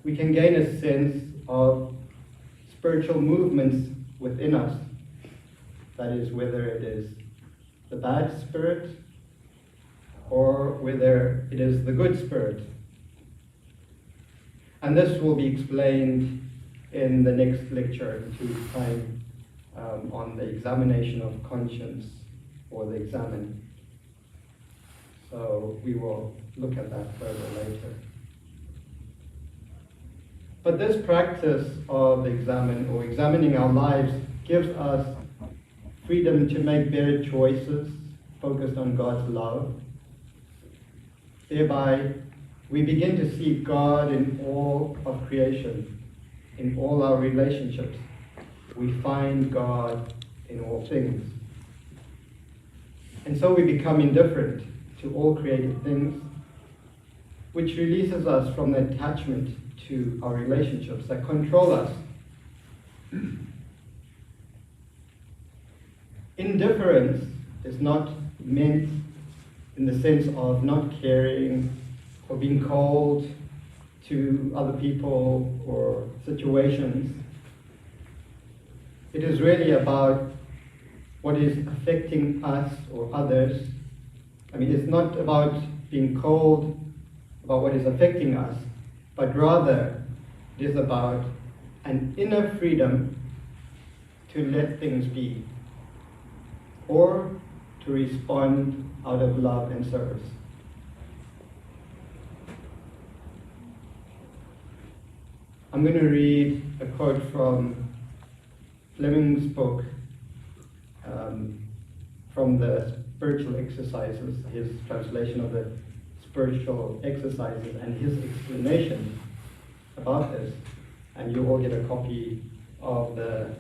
we can gain a sense of spiritual movements within us. That is, whether it is the bad spirit or whether it is the good spirit. And this will be explained in the next lecture in 2 weeks' time on the examination of conscience, or the examine. So we will look at that further later. But this practice of the examine, or examining our lives, gives us freedom to make better choices focused on God's love. Thereby, we begin to see God in all of creation, in all our relationships. We find God in all things. And so we become indifferent to all created things, which releases us from the attachment to our relationships that control us. Indifference is not meant in the sense of not caring or being cold to other people or situations. It is really about what is affecting us or others. I mean, it's not about being cold about what is affecting us, but rather it is about an inner freedom to let things be, or to respond out of love and service. I'm going to read a quote from Fleming's book, from the spiritual exercises, his translation of the spiritual exercises and his explanation about this. And you all get a copy of the,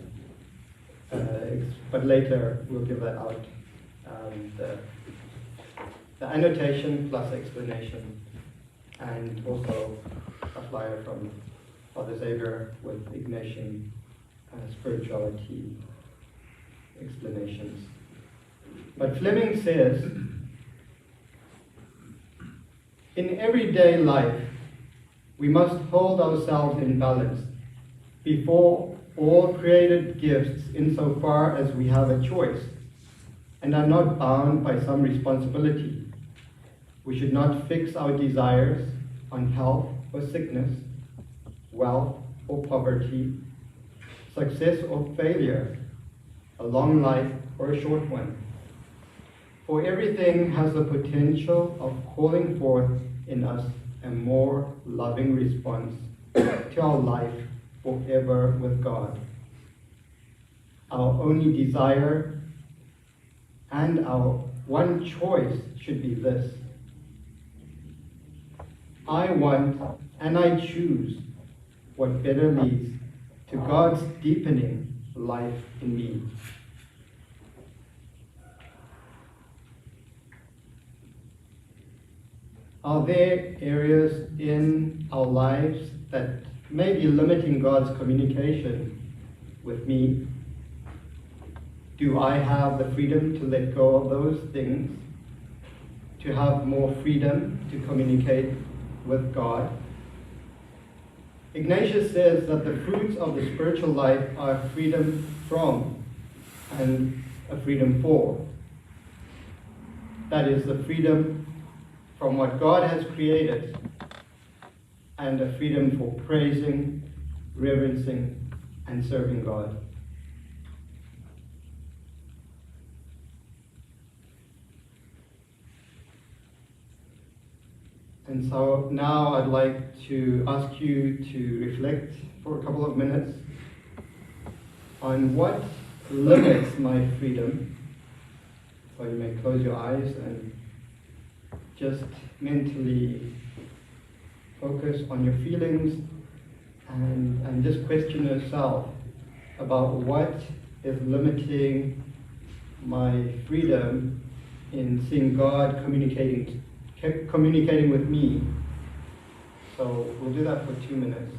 but later we'll give that out. The annotation plus explanation, and also a flyer from Father Xavier with Ignatian spirituality explanations. But Fleming says, in everyday life, we must hold ourselves in balance before all created gifts insofar as we have a choice and are not bound by some responsibility. We should not fix our desires on health or sickness, wealth or poverty, success or failure, a long life or a short one. For everything has the potential of calling forth in us a more loving response to our life forever with God. Our only desire and our one choice should be this: I want and I choose what better leads to God's deepening life in me. Are there areas in our lives that may be limiting God's communication with me? Do I have the freedom to let go of those things, to have more freedom to communicate with God? Ignatius says that the fruits of the spiritual life are freedom from and a freedom for. That is, the freedom from what God has created and a freedom for praising, reverencing, and serving God. And so now I'd like to ask you to reflect for a couple of minutes on what limits my freedom. So you may close your eyes and just mentally focus on your feelings and just question yourself about what is limiting my freedom in seeing God communicating with me. So we'll do that for 2 minutes.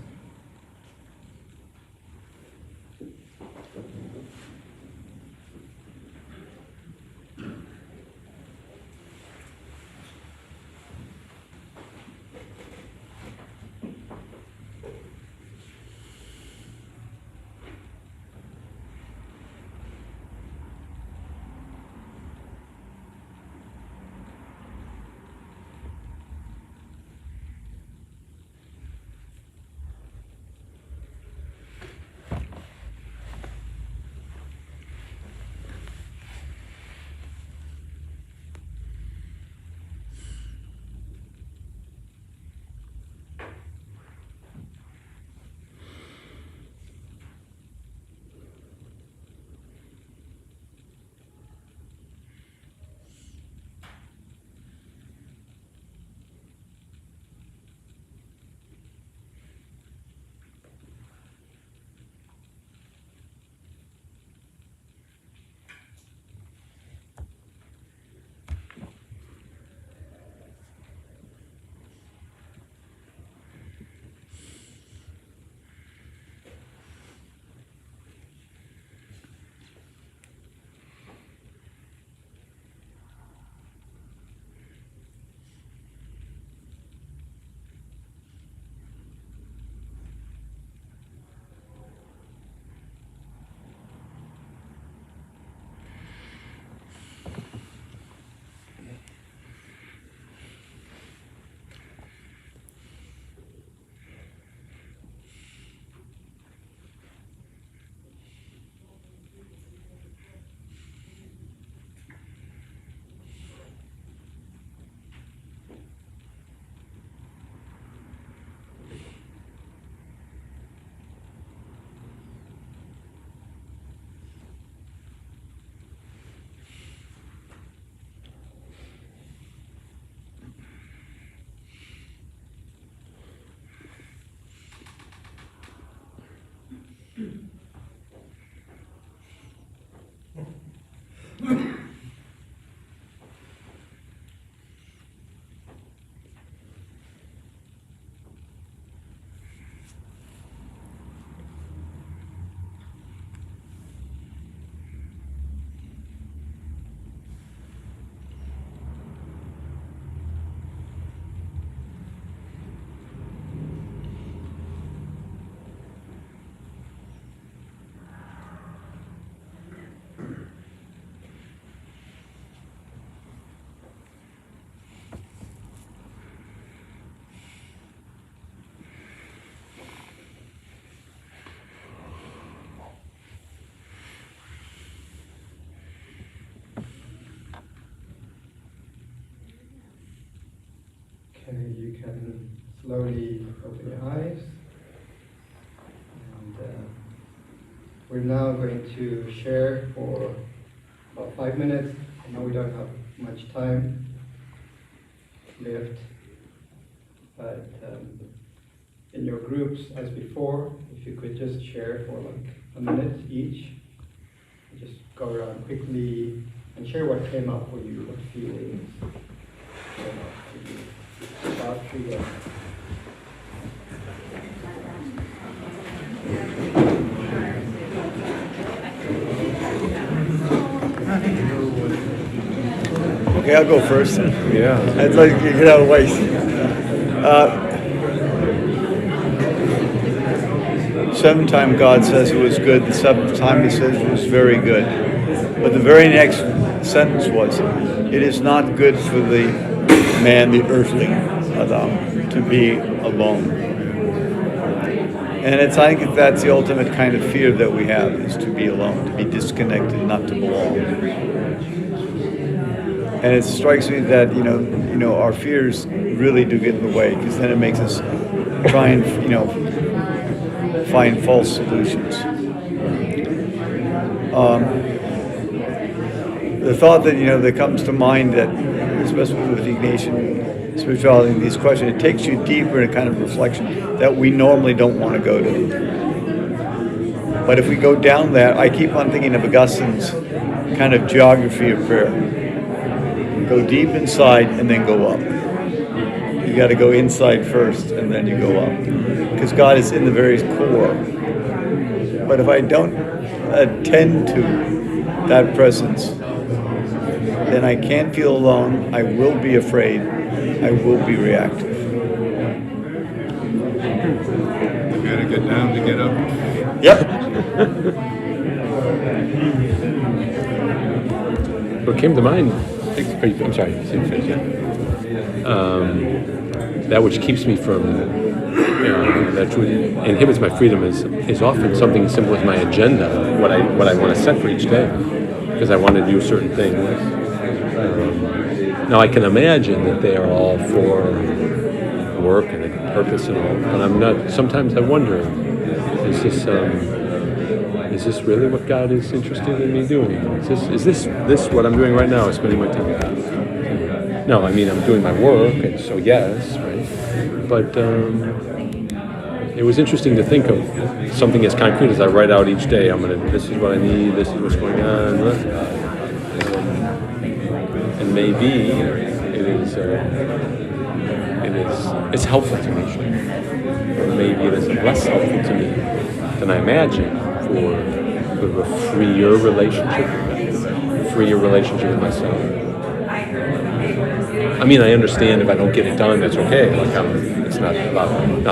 Okay, you can slowly open your eyes. And we're now going to share for about 5 minutes. I know we don't have much time left, but in your groups, as before, if you could just share for like a minute each. Just go around quickly and share what came up for you, what feelings came up for you about freedom. Okay, I'll go first. Yeah. I'd like to get out of the way. Seventh time God says it was good. The seventh time He says it was very good. But the very next sentence was, it is not good for the man, the earthly Adam, to be alone. And I think that's the ultimate kind of fear that we have, is to be alone, to be disconnected, not to belong. And it strikes me that our fears really do get in the way, because then it makes us try and find false solutions. The thought that that comes to mind that is especially with Ignatian spirituality and these questions, it takes you deeper in a kind of reflection that we normally don't want to go to. But if we go down that, I keep on thinking of Augustine's kind of geography of prayer. Go deep inside and then go up. You got to go inside first and then you go up. Because God is in the very core. But if I don't attend to that presence, then I can't feel alone, I will be afraid, I will be reactive. You gotta get down to get up. Yep. What came to mind, I'm sorry, that which keeps me from, that inhibits my freedom is often something as simple as my agenda, what I want to set for each day, because I want to do certain things. Now I can imagine that they are all for work and a purpose and all, but I'm not. Sometimes I wonder, is this really what God is interested in me doing? Is this what I'm doing right now? Is spending my time? No, I mean I'm doing my work, and so yes, right. But it was interesting to think of something as concrete as I write out each day. This is what I need. This is what's going on. And maybe it's helpful to me, or maybe it is less helpful to me than I imagine for a freer relationship with myself. I mean, I understand if I don't get it done, that's okay. It's not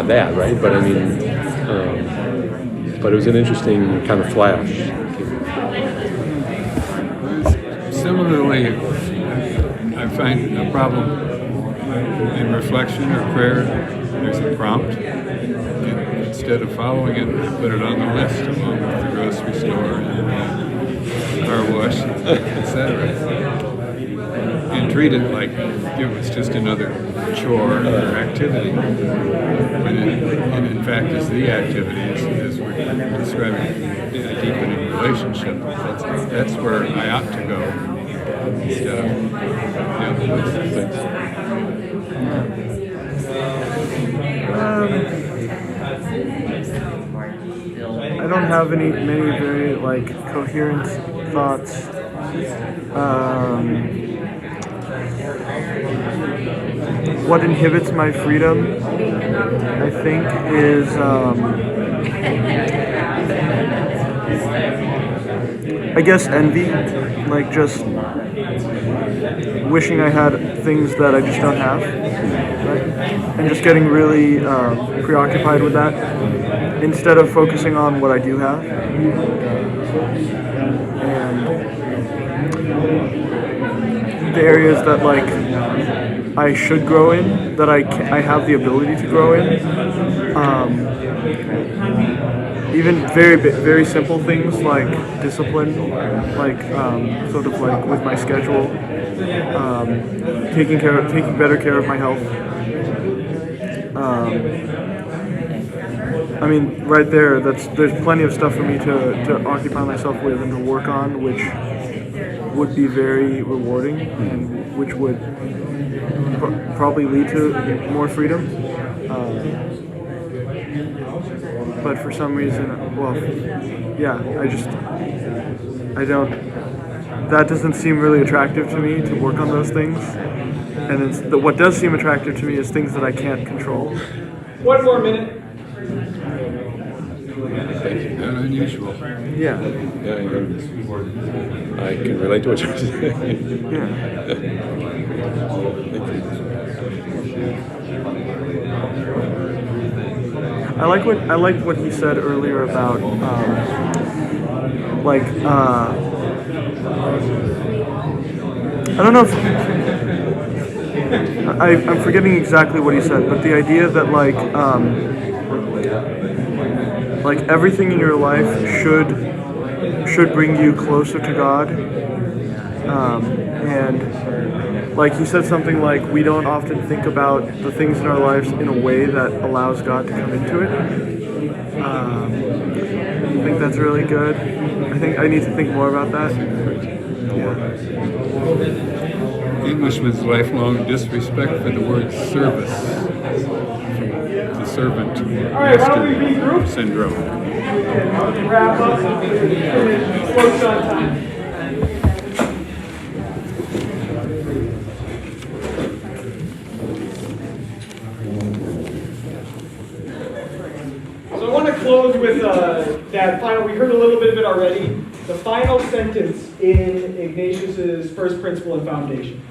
that, right? But I mean, but it was an interesting kind of flash. Similarly, I find a problem in reflection or prayer. There's a prompt. And instead of following it, I put it on the list along with the grocery store and the car wash, etc. And treat it like it's just another chore or activity. And in fact, it's the activity, as we're describing a deepening relationship. That's where I ought to go. Instead of the other things. I don't have many very coherent thoughts. What inhibits my freedom, I think, is I guess envy, like just wishing I had things that I just don't have, right? And just getting really preoccupied with that instead of focusing on what I do have. And the areas that I should grow in, that I have the ability to grow in. Even very simple things like discipline, sort of with my schedule, taking better care of my health. I mean, right there, there's plenty of stuff for me to occupy myself with and to work on, which would be very rewarding and which would probably lead to more freedom. But for some reason, that doesn't seem really attractive to me, to work on those things. And what does seem attractive to me is things that I can't control. One more minute. Not unusual. Yeah. I can relate to what you're saying. Yeah. I like what he said earlier about I don't know if I'm forgetting exactly what he said, but the idea that everything in your life should bring you closer to God, and he said something like, we don't often think about the things in our lives in a way that allows God to come into it. I think that's really good. I think I need to think more about that. Yeah. Englishman's lifelong disrespect for the word service, the servant right, why don't we regroup? syndrome. And wrap up and finish close on time. So I want to close with that final, we heard a little bit of it already, the final sentence in Ignatius's first principle and foundation.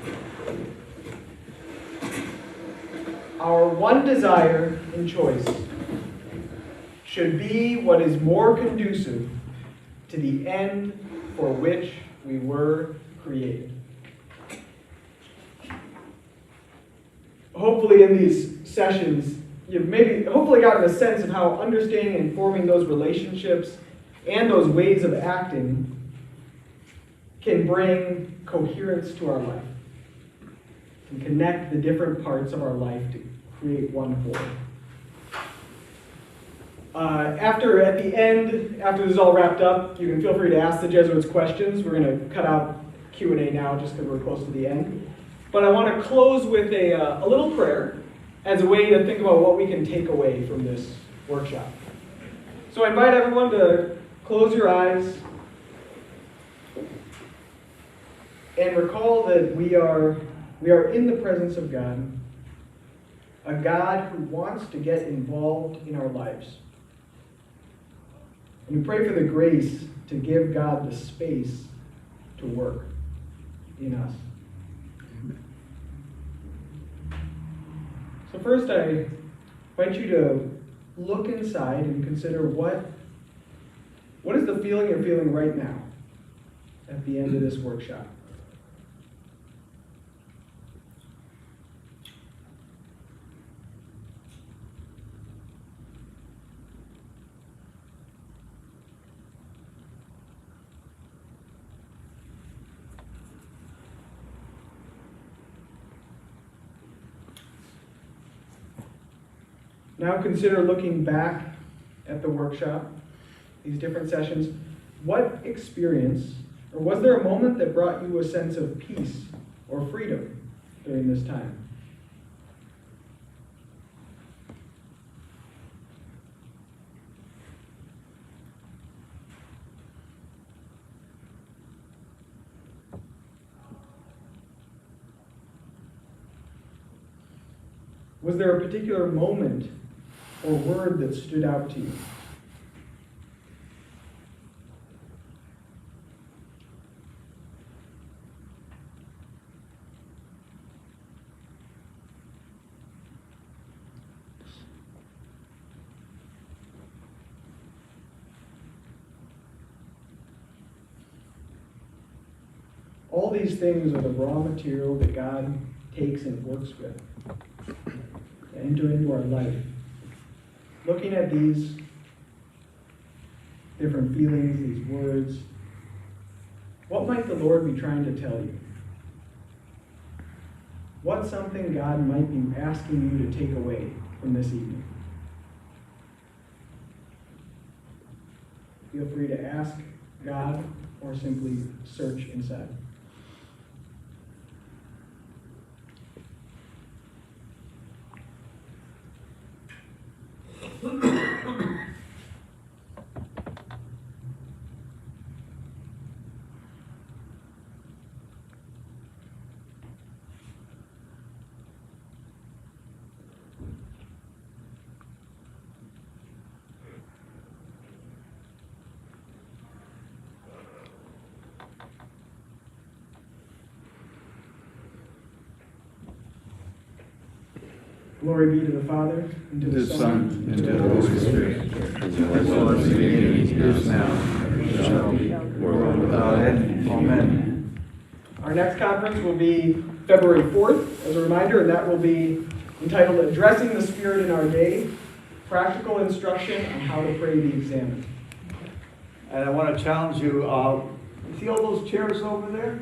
Our one desire and choice should be what is more conducive to the end for which we were created. Hopefully in these sessions, you've hopefully gotten a sense of how understanding and forming those relationships and those ways of acting can bring coherence to our life and connect the different parts of our life to create one whole. At the end, after this is all wrapped up, you can feel free to ask the Jesuits questions. We're going to cut out Q&A now just because we're close to the end. But I want to close with a little prayer as a way to think about what we can take away from this workshop. So I invite everyone to close your eyes and recall that we are in the presence of God, a God who wants to get involved in our lives. And we pray for the grace to give God the space to work in us. So first, I invite you to look inside and consider what is the feeling you're feeling right now at the end of this workshop. Now consider looking back at the workshop, these different sessions. What experience, or was there a moment that brought you a sense of peace or freedom during this time? Was there a particular moment or word that stood out to you? All these things are the raw material that God takes and works with to enter into our life. Looking at these different feelings, these words, what might the Lord be trying to tell you? What's something God might be asking you to take away from this evening? Feel free to ask God or simply search inside. Glory be to the Father, and to the Son, and to the Holy Spirit. As it was in the beginning, is now, and shall be, world without end. Amen. Our next conference will be February 4th, as a reminder, and that will be entitled Addressing the Spirit in Our Day, Practical Instruction on How to Pray the Examen. And I want to challenge you, you see all those chairs over there?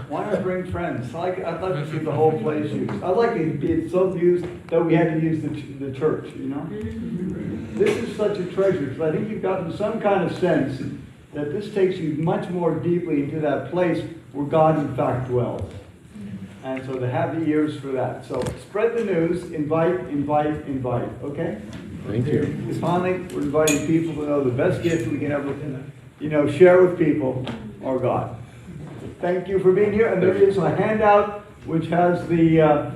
Why not bring friends? I'd like to see the whole place used. I'd like it to be so used that we had to use the church, you know? This is such a treasure, because I think you've gotten some kind of sense that this takes you much more deeply into that place where God in fact dwells. And so to have the ears for that. So spread the news, invite, okay? Thank you. Because finally, we're inviting people to know the best gift we can ever, share with people, our God. Thank you for being here. And there is a handout which has the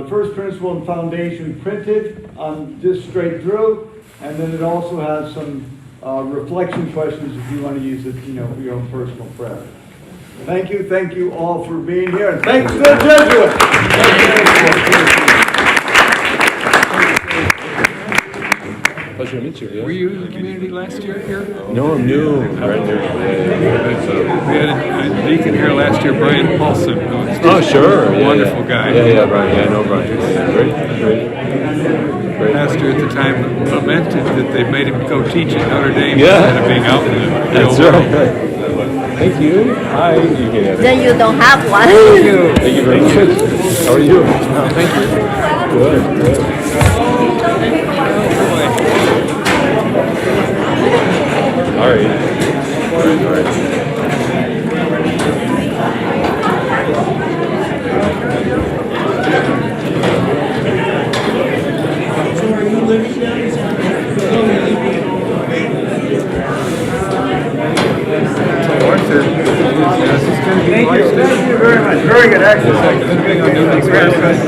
first principle and foundation printed on just straight through. And then it also has some reflection questions if you want to use it, for your own personal prayer. Thank you all for being here. And thanks to the Jesuits. Pleasure to meet you. Yeah. Were you in the community last year here? No, I'm new. Right there. We had a deacon here last year, Brian Paulson. Who was just Sure. a wonderful guy. Yeah, Brian. Yeah, I know Brian. Great. The pastor at the time lamented that they made him go teach at Notre Dame Yeah. instead of being out in the That's real world. right. Thank you. Hi. You can have it. Then you don't have one. Thank you very much. How are you? Thank you. Good. All right. Thank you very much. Very good. Excellent.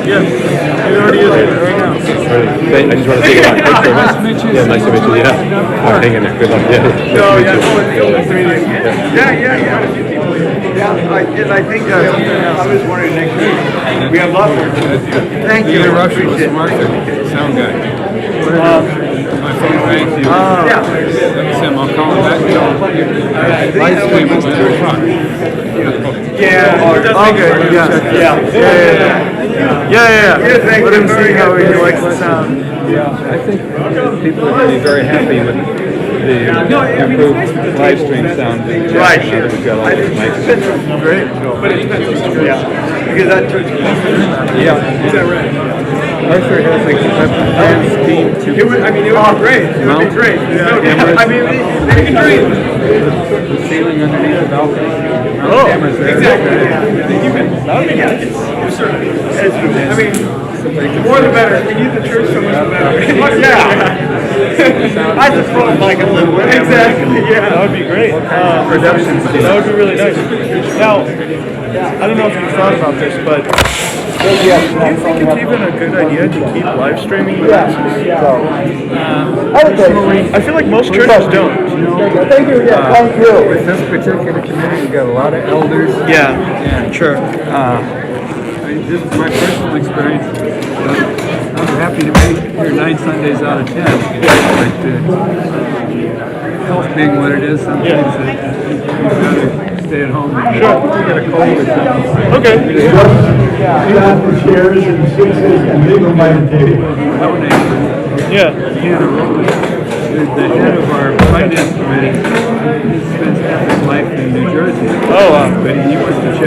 Yeah, it already is right now. I just want to say goodbye. Thanks very much. Yeah, nice to meet you. Yeah. Hang in there. Good luck. Yeah. And I think I was wondering next week. We have lots of. Thank you. Peter Rush was Martha, sound guy. My phone rang. That was him. I'll call him back. Live stream at 2 o'clock. Okay, yeah. Let him see how he likes the sound. I think people are going to be very happy with the improved live stream sound. Right. Now that we've got all those mics. Great. Because that took. Yeah. Is that right? Arthur has a dance team to. It would be great. It would be great. You can dream. The ceiling underneath the balcony. Oh, Cameras there. The more the better. We need the church so much better. Yeah. I just throw like a little bit. Exactly. Yeah. That would be great. Productions. That would be really nice. Now, I don't know if you've thought about this, but do you think it's even a good idea to keep live streaming events? I feel like most churches don't. Thank you. Yeah. Thank you. With this particular community, we've got a lot of elders. Yeah, sure. This is my personal experience. I'm happy to be here 9 Sundays out of 10. But health being what it is, sometimes you've got to stay at home. And get a cold or something. Okay. Chairs and sixes and legal minded. Yeah. The head of our finance committee spends half his life in New Jersey. Oh, wow. But he was the chair.